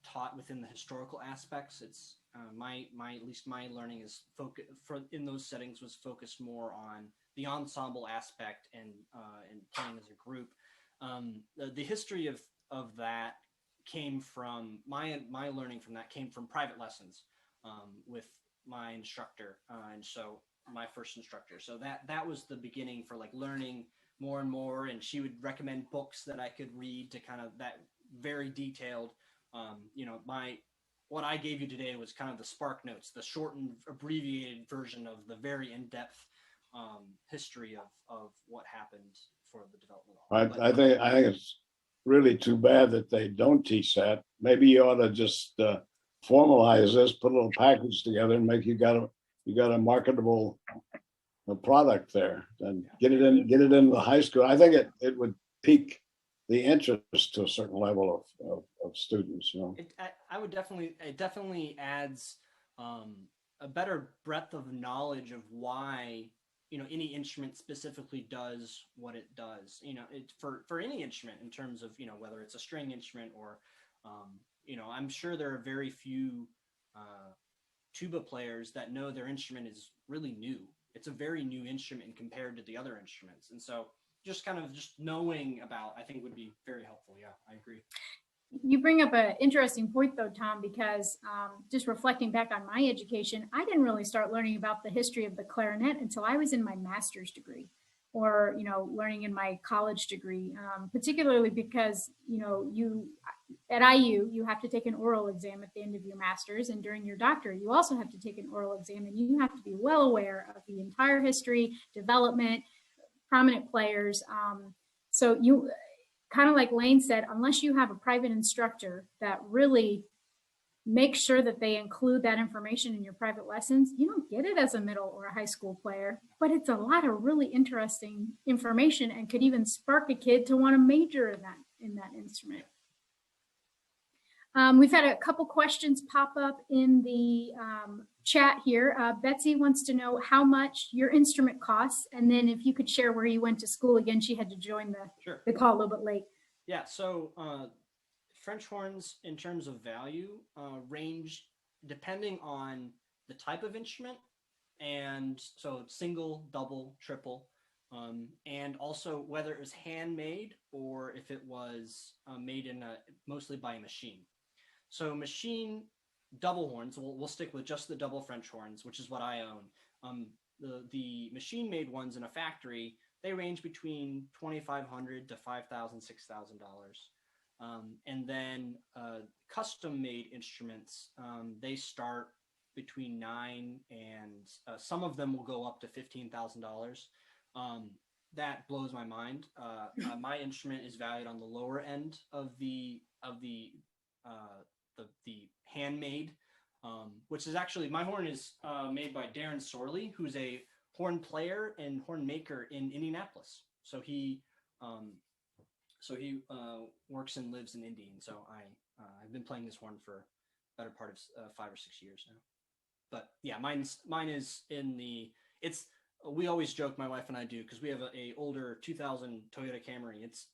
B: taught within the historical aspects. It's at least my learning is in those settings was focused more on the ensemble aspect and playing as a group. The history of that came from my learning from that came from private lessons with my instructor, and so my first instructor. So that was the beginning for like learning more and more, and she would recommend books that I could read to kind of that very detailed. What I gave you today was kind of the Spark Notes, the shortened, abbreviated version of the very in-depth history of what happened for the development.
C: I think it's really too bad that they don't teach that. Maybe you ought to just formalize this, put a little package together, and make you got a marketable product there, and get it into the high school. I think it would pique the interest to a certain level of students.
B: It definitely adds a better breadth of knowledge of why any instrument specifically does what it does. It for any instrument in terms of whether it's a string instrument or I'm sure there are very few tuba players that know their instrument is really new. It's a very new instrument compared to the other instruments. And so just knowing about, I think, would be very helpful. Yeah, I agree.
A: You bring up an interesting point, though, Tom, because just reflecting back on my education, I didn't really start learning about the history of the clarinet until I was in my master's degree, or learning in my college degree, particularly because you at IU you have to take an oral exam at the end of your master's, and during your doctorate you also have to take an oral exam, and you have to be well aware of the entire history, development, prominent players. So you kind of like Layne said, unless you have a private instructor that really makes sure that they include that information in your private lessons, you don't get it as a middle or a high school player. But it's a lot of really interesting information and could even spark a kid to want to major in that instrument. We've had a couple questions pop up in the chat here. Betsy wants to know how much your instrument costs, and then if you could share where you went to school. Again, she had to join the call a little bit late.
B: Yeah, so French horns in terms of value range depending on the type of instrument, and so single, double, triple, and also whether it was handmade or if it was made mostly by a machine. So machine double horns, we'll stick with just the double French horns, which is what I own. The machine-made ones in a factory, they range between $2,500 to $5,000, $6,000. And then custom-made instruments, they start between $9,000 and some of them will go up to $15,000. That blows my mind. My instrument is valued on the lower end of the handmade, which is actually, my horn is made by Darren Sorley, who's a horn player and horn maker in Indianapolis. So he works and lives in Indy, and so I've been playing this horn for the better part of 5 or 6 years now. But yeah, mine is in the, we always joke, my wife and I do, because we have a older 2000 Toyota Camry. It's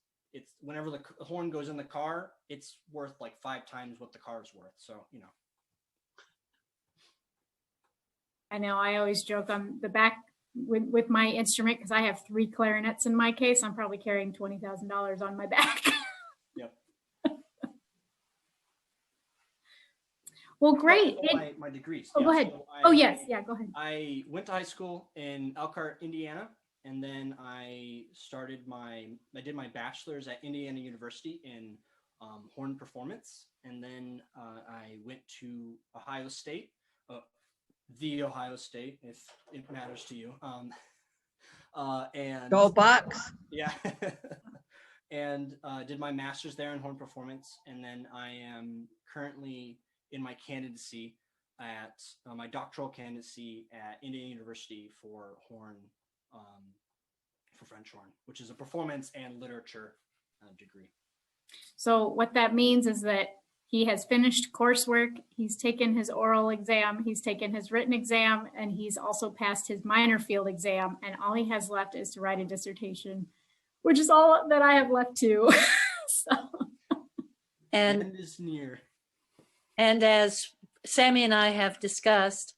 B: whenever the horn goes in the car, it's worth like 5 times what the car is worth. So,
A: I know I always joke on the back with my instrument, because I have 3 clarinets in my case. I'm probably carrying $20,000 on my back.
B: Yep.
A: Well, great.
B: My degrees.
A: Oh, yeah, go ahead. So yes. Yeah, go ahead.
B: I went to high school in Elkhart, Indiana. And then I did my bachelor's at Indiana University in horn performance. And then I went to Ohio State, the Ohio State, if it matters to you. And
D: Go Bucks.
B: Yeah. And did my master's there in horn performance. And then I am currently in my candidacy at my doctoral candidacy at Indiana University for horn, for French horn, which is a performance and literature degree.
A: So what that means is that he has finished coursework, he's taken his oral exam, he's taken his written exam, and he's also passed his minor field exam, and all he has left is to write a dissertation, which is all that I have left too. So.
B: And is near.
E: And as Sammy and I have discussed,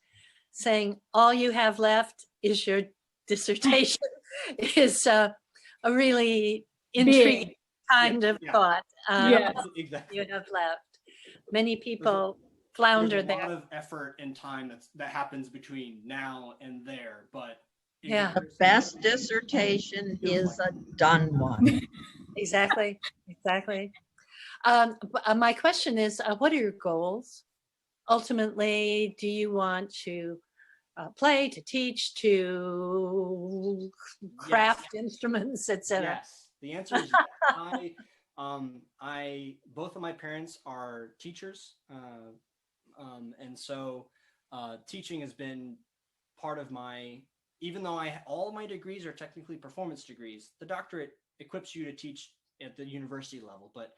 E: saying all you have left is your dissertation is a really intriguing kind of thought.
B: Exactly.
E: You have left. Many people flounder there.
B: There's a lot of effort and time that happens between now and there, but
D: the best dissertation is a done one.
E: Exactly. My question is, what are your goals? Ultimately, do you want to play, to teach, to craft instruments, etc.?
B: Yes, the answer is yes. Both of my parents are teachers, and so teaching has been part of my. Even though all my degrees are technically performance degrees, the doctorate equips you to teach at the university level, but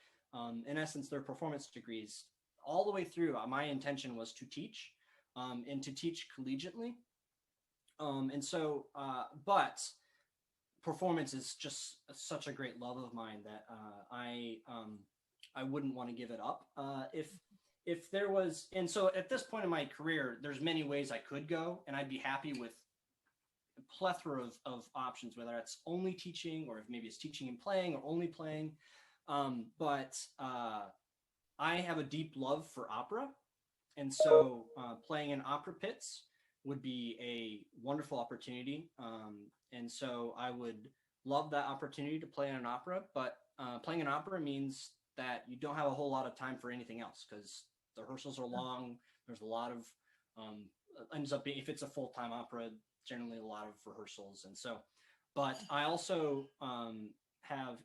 B: in essence, they're performance degrees. All the way through, my intention was to teach, and to teach collegiately. And so, but performance is just such a great love of mine that I wouldn't want to give it up. If there was, and so at this point in my career, there's many ways I could go, and I'd be happy with a plethora of options, whether it's only teaching or if maybe it's teaching and playing or only playing. But I have a deep love for opera. And so playing in opera pits would be a wonderful opportunity. And so I would love that opportunity to play in an opera, but playing an opera means that you don't have a whole lot of time for anything else because the rehearsals are long. There's a lot of, ends up being, if it's a full-time opera, generally a lot of rehearsals. And so, but I also have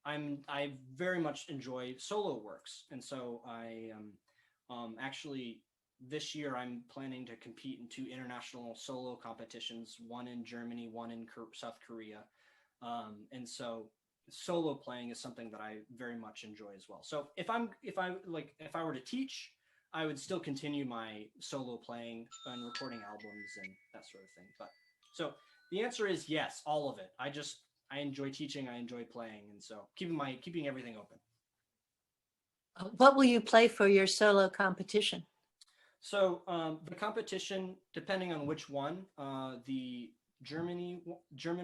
B: I very much enjoy solo works. And so I actually this year I'm planning to compete in 2 international solo competitions, one in Germany, one in South Korea. And so solo playing is something that I very much enjoy as well. So if I were to teach, I would still continue my solo playing and recording albums and that sort of thing. But so the answer is yes, all of it. I enjoy teaching, I enjoy playing, and so keeping everything open.
E: What will you play for your solo competition?
B: So the competition, depending on which one, the German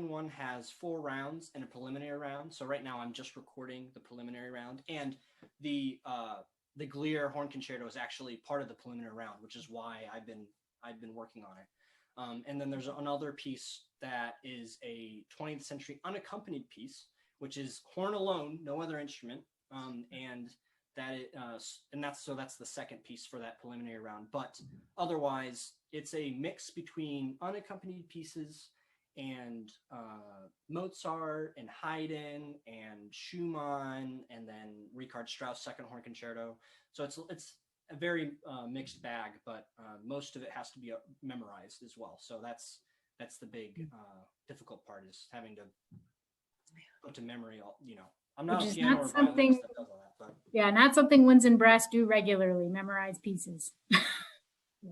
B: one has 4 rounds and a preliminary round. So right now I'm just recording the preliminary round, and the Glier horn concerto is actually part of the preliminary round, which is why I've been working on it. And then there's another piece that is a 20th century unaccompanied piece, which is horn alone, no other instrument, and that's the second piece for that preliminary round. But otherwise, it's a mix between unaccompanied pieces and Mozart and Haydn and Schumann, and then Richard Strauss second horn concerto. So it's a very mixed bag, but most of it has to be memorized as well. So that's the big difficult part, is having to put to memory all, I'm not a piano or violinist that does all that, but
A: yeah, not something winds and brass do regularly, memorize pieces.
E: Yeah.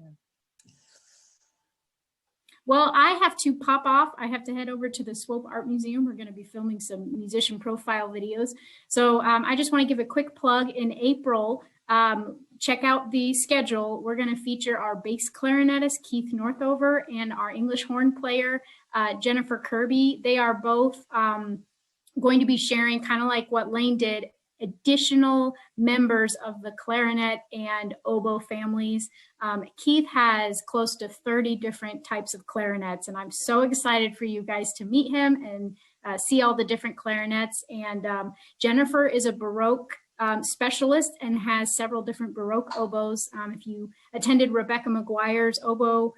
A: Well, I have to pop off. I have to head over to the Swope Art Museum. We're going to be filming some musician profile videos. So I just want to give a quick plug. In April, check out the schedule. We're going to feature our bass clarinetist, Keith Northover, and our English horn player, Jennifer Kirby. They are both going to be sharing, kind of like what Layne did, additional members of the clarinet and oboe families. Keith has close to 30 different types of clarinets, and I'm so excited for you guys to meet him and see all the different clarinets. And Jennifer is a Baroque specialist and has several different Baroque oboes. If you attended Rebecca McGuire's oboe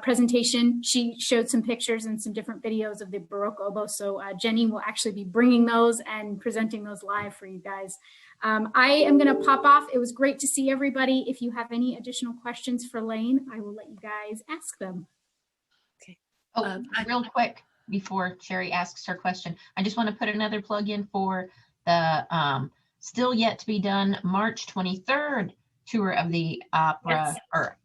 A: presentation, she showed some pictures and some different videos of the Baroque oboe. So Jenny will actually be bringing those and presenting those live for you guys. I am going to pop off. It was great to see everybody. If you have any additional questions for Layne, I will let you guys ask them.
E: Okay.
F: Oh, real quick before Sherry asks her question, I just want to put another plug in for the still yet to be done March 23rd tour of the opera, or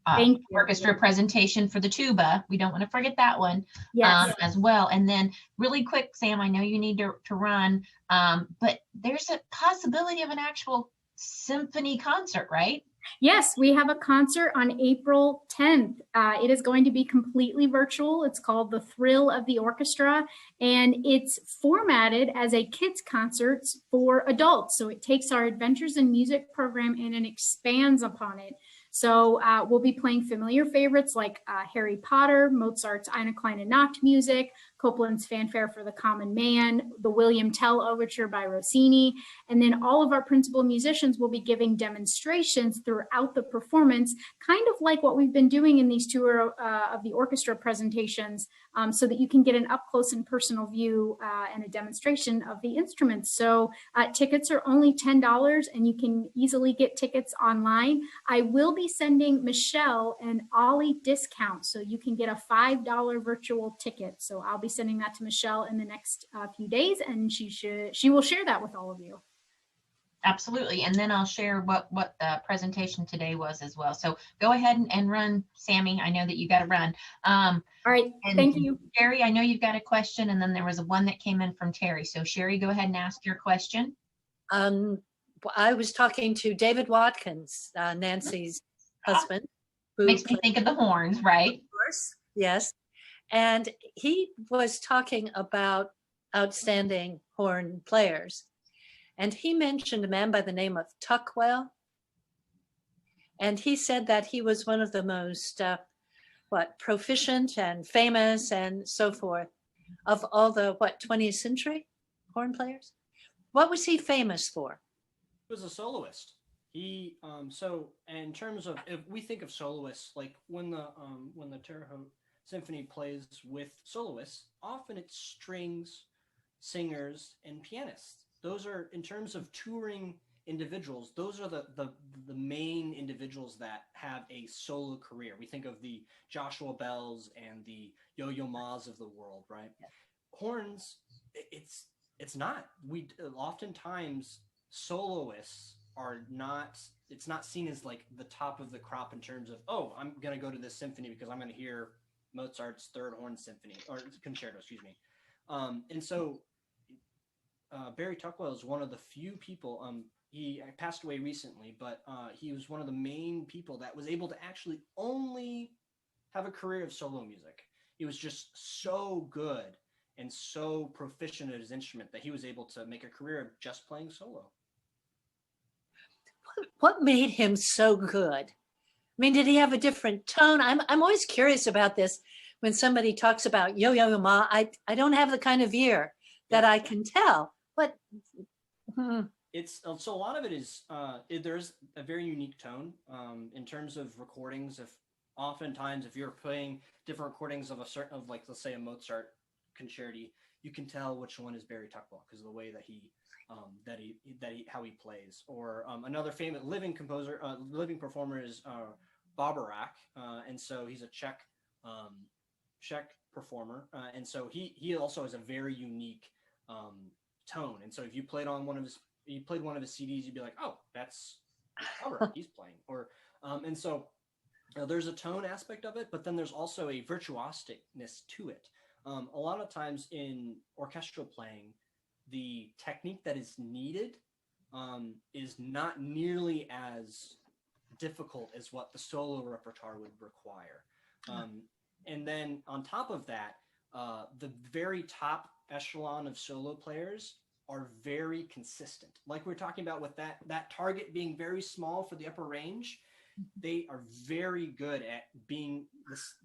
F: orchestra presentation for the tuba. We don't want to forget that one.
A: Yes.
F: As well. And then really quick, Sam, I know you need to run, but there's a possibility of an actual symphony concert, right?
A: Yes, we have a concert on April 10th. It is going to be completely virtual. It's called The Thrill of the Orchestra, and it's formatted as a kids concert for adults. So it takes our Adventures in Music program and expands upon it. So we'll be playing familiar favorites like Harry Potter, Mozart's Eine kleine Nacht music, Copland's Fanfare for the Common Man, the William Tell Overture by Rossini, and then all of our principal musicians will be giving demonstrations throughout the performance, kind of like what we've been doing in these tour of the orchestra presentations, so that you can get an up close and personal view and a demonstration of the instruments. So tickets are only $10, and you can easily get tickets online. I will be sending Michelle an OLLI discount, so you can get a $5 virtual ticket. So I'll be sending that to Michelle in the next few days, and she will share that with all of you.
F: Absolutely. And then I'll share what the presentation today was as well. So go ahead and run, Sammy. I know that you got to run.
A: All right. Thank you.
F: Sherry, I know you've got a question, and then there was one that came in from Terry. So Sherry, go ahead and ask your question.
E: I was talking to David Watkins, Nancy's husband, who
F: Makes me think of the horns, right?
E: of course, yes. And he was talking about outstanding horn players. And he mentioned a man by the name of Tuckwell. And he said that he was one of the most, proficient and famous and so forth of all the, 20th century horn players? What was he famous for?
B: He was a soloist. He so in terms of, if we think of soloists, like when the Terre Haute Symphony plays with soloists, often it's strings, singers, and pianists. Those are, in terms of touring individuals, those are the main individuals that have a solo career. We think of the Joshua Bells and the Yo-Yo Ma's of the world, right? Yeah. Horns, it's not. We oftentimes soloists are not. It's not seen as like the top of the crop in terms of, oh, I'm gonna go to this symphony because I'm gonna hear Mozart's Third Horn Symphony or Concerto, excuse me. And so Barry Tuckwell is one of the few people. He passed away recently, but he was one of the main people that was able to actually only have a career of solo music. He was just so good and so proficient at his instrument that he was able to make a career of just playing solo.
E: What made him so good? I mean, did he have a different tone? I'm always curious about this. When somebody talks about Yo-Yo Ma, I don't have the kind of ear that I can tell. But
B: it's so a lot of it is there's a very unique tone in terms of recordings. If oftentimes if you're playing different recordings of a certain, of like, let's say a Mozart concerto, you can tell which one is Barry Tuckwell because of the way that he how he plays. Or another famous living composer, living performer is Baroque, and so he's a Czech performer, and so he also has a very unique tone. And so if you played one of his CDs, you'd be like, oh, that's Baroque he's playing. Or and so there's a tone aspect of it, but then there's also a virtuosicness to it. A lot of times in orchestral playing, the technique that is needed is not nearly as difficult as what the solo repertoire would require. And then on top of that, the very top echelon of solo players are very consistent. Like we're talking about with that target being very small for the upper range, they are very good at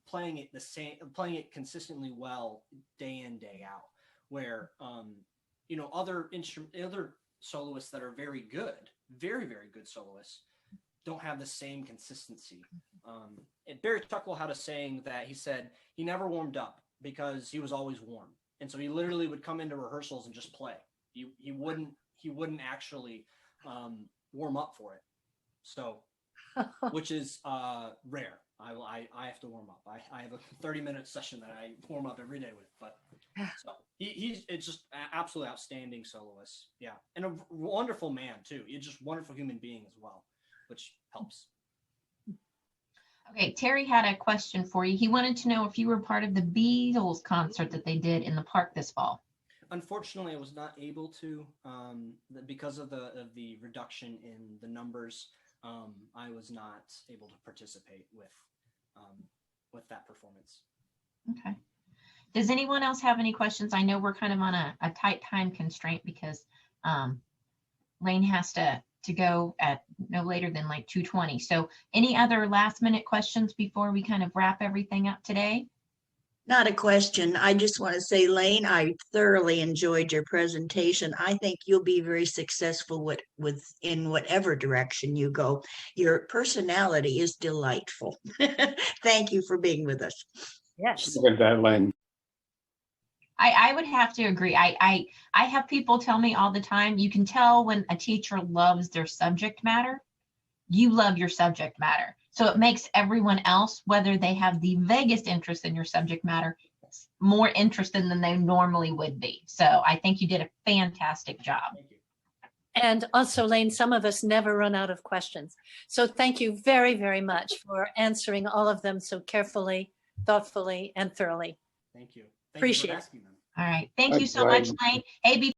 B: playing it consistently well day in, day out. Where other soloists that are very good, very, very good soloists, don't have the same consistency. Barry Tuckwell had a saying that he said he never warmed up because he was always warm, and so he literally would come into rehearsals and just play. He wouldn't actually warm up for it. So, which is rare. I have to warm up. I have a 30-minute session that I warm up every day with. But so it's just absolutely outstanding soloist. Yeah, and a wonderful man too. He's just a wonderful human being as well, which helps.
F: Okay, Terry had a question for you. He wanted to know if you were part of the Beatles concert that they did in the park this fall.
B: Unfortunately, I was not able to because of the reduction in the numbers. I was not able to participate with that performance.
F: Okay. Does anyone else have any questions? I know we're kind of on a tight time constraint because Layne has to go at no later than like 2:20. So any other last minute questions before we kind of wrap everything up today?
D: Not a question. I just want to say, Layne, I thoroughly enjoyed your presentation. I think you'll be very successful in whatever direction you go. Your personality is delightful. Thank you for being with us.
E: yes.
C: Look at that, Layne.
F: I would have to agree. I have people tell me all the time, you can tell when a teacher loves their subject matter. You love your subject matter. So it makes everyone else, whether they have the vaguest interest in your subject matter, more interested than they normally would be. So I think you did a fantastic job.
B: Thank you.
E: And also, Layne, some of us never run out of questions. So thank you very, very much for answering all of them so carefully, thoughtfully, and thoroughly.
B: Thank you.
E: Appreciate
B: you
E: it.
B: for asking them.
F: All right. Thank you
C: Thanks,
F: so much,
C: Layne.
F: Layne. Hey,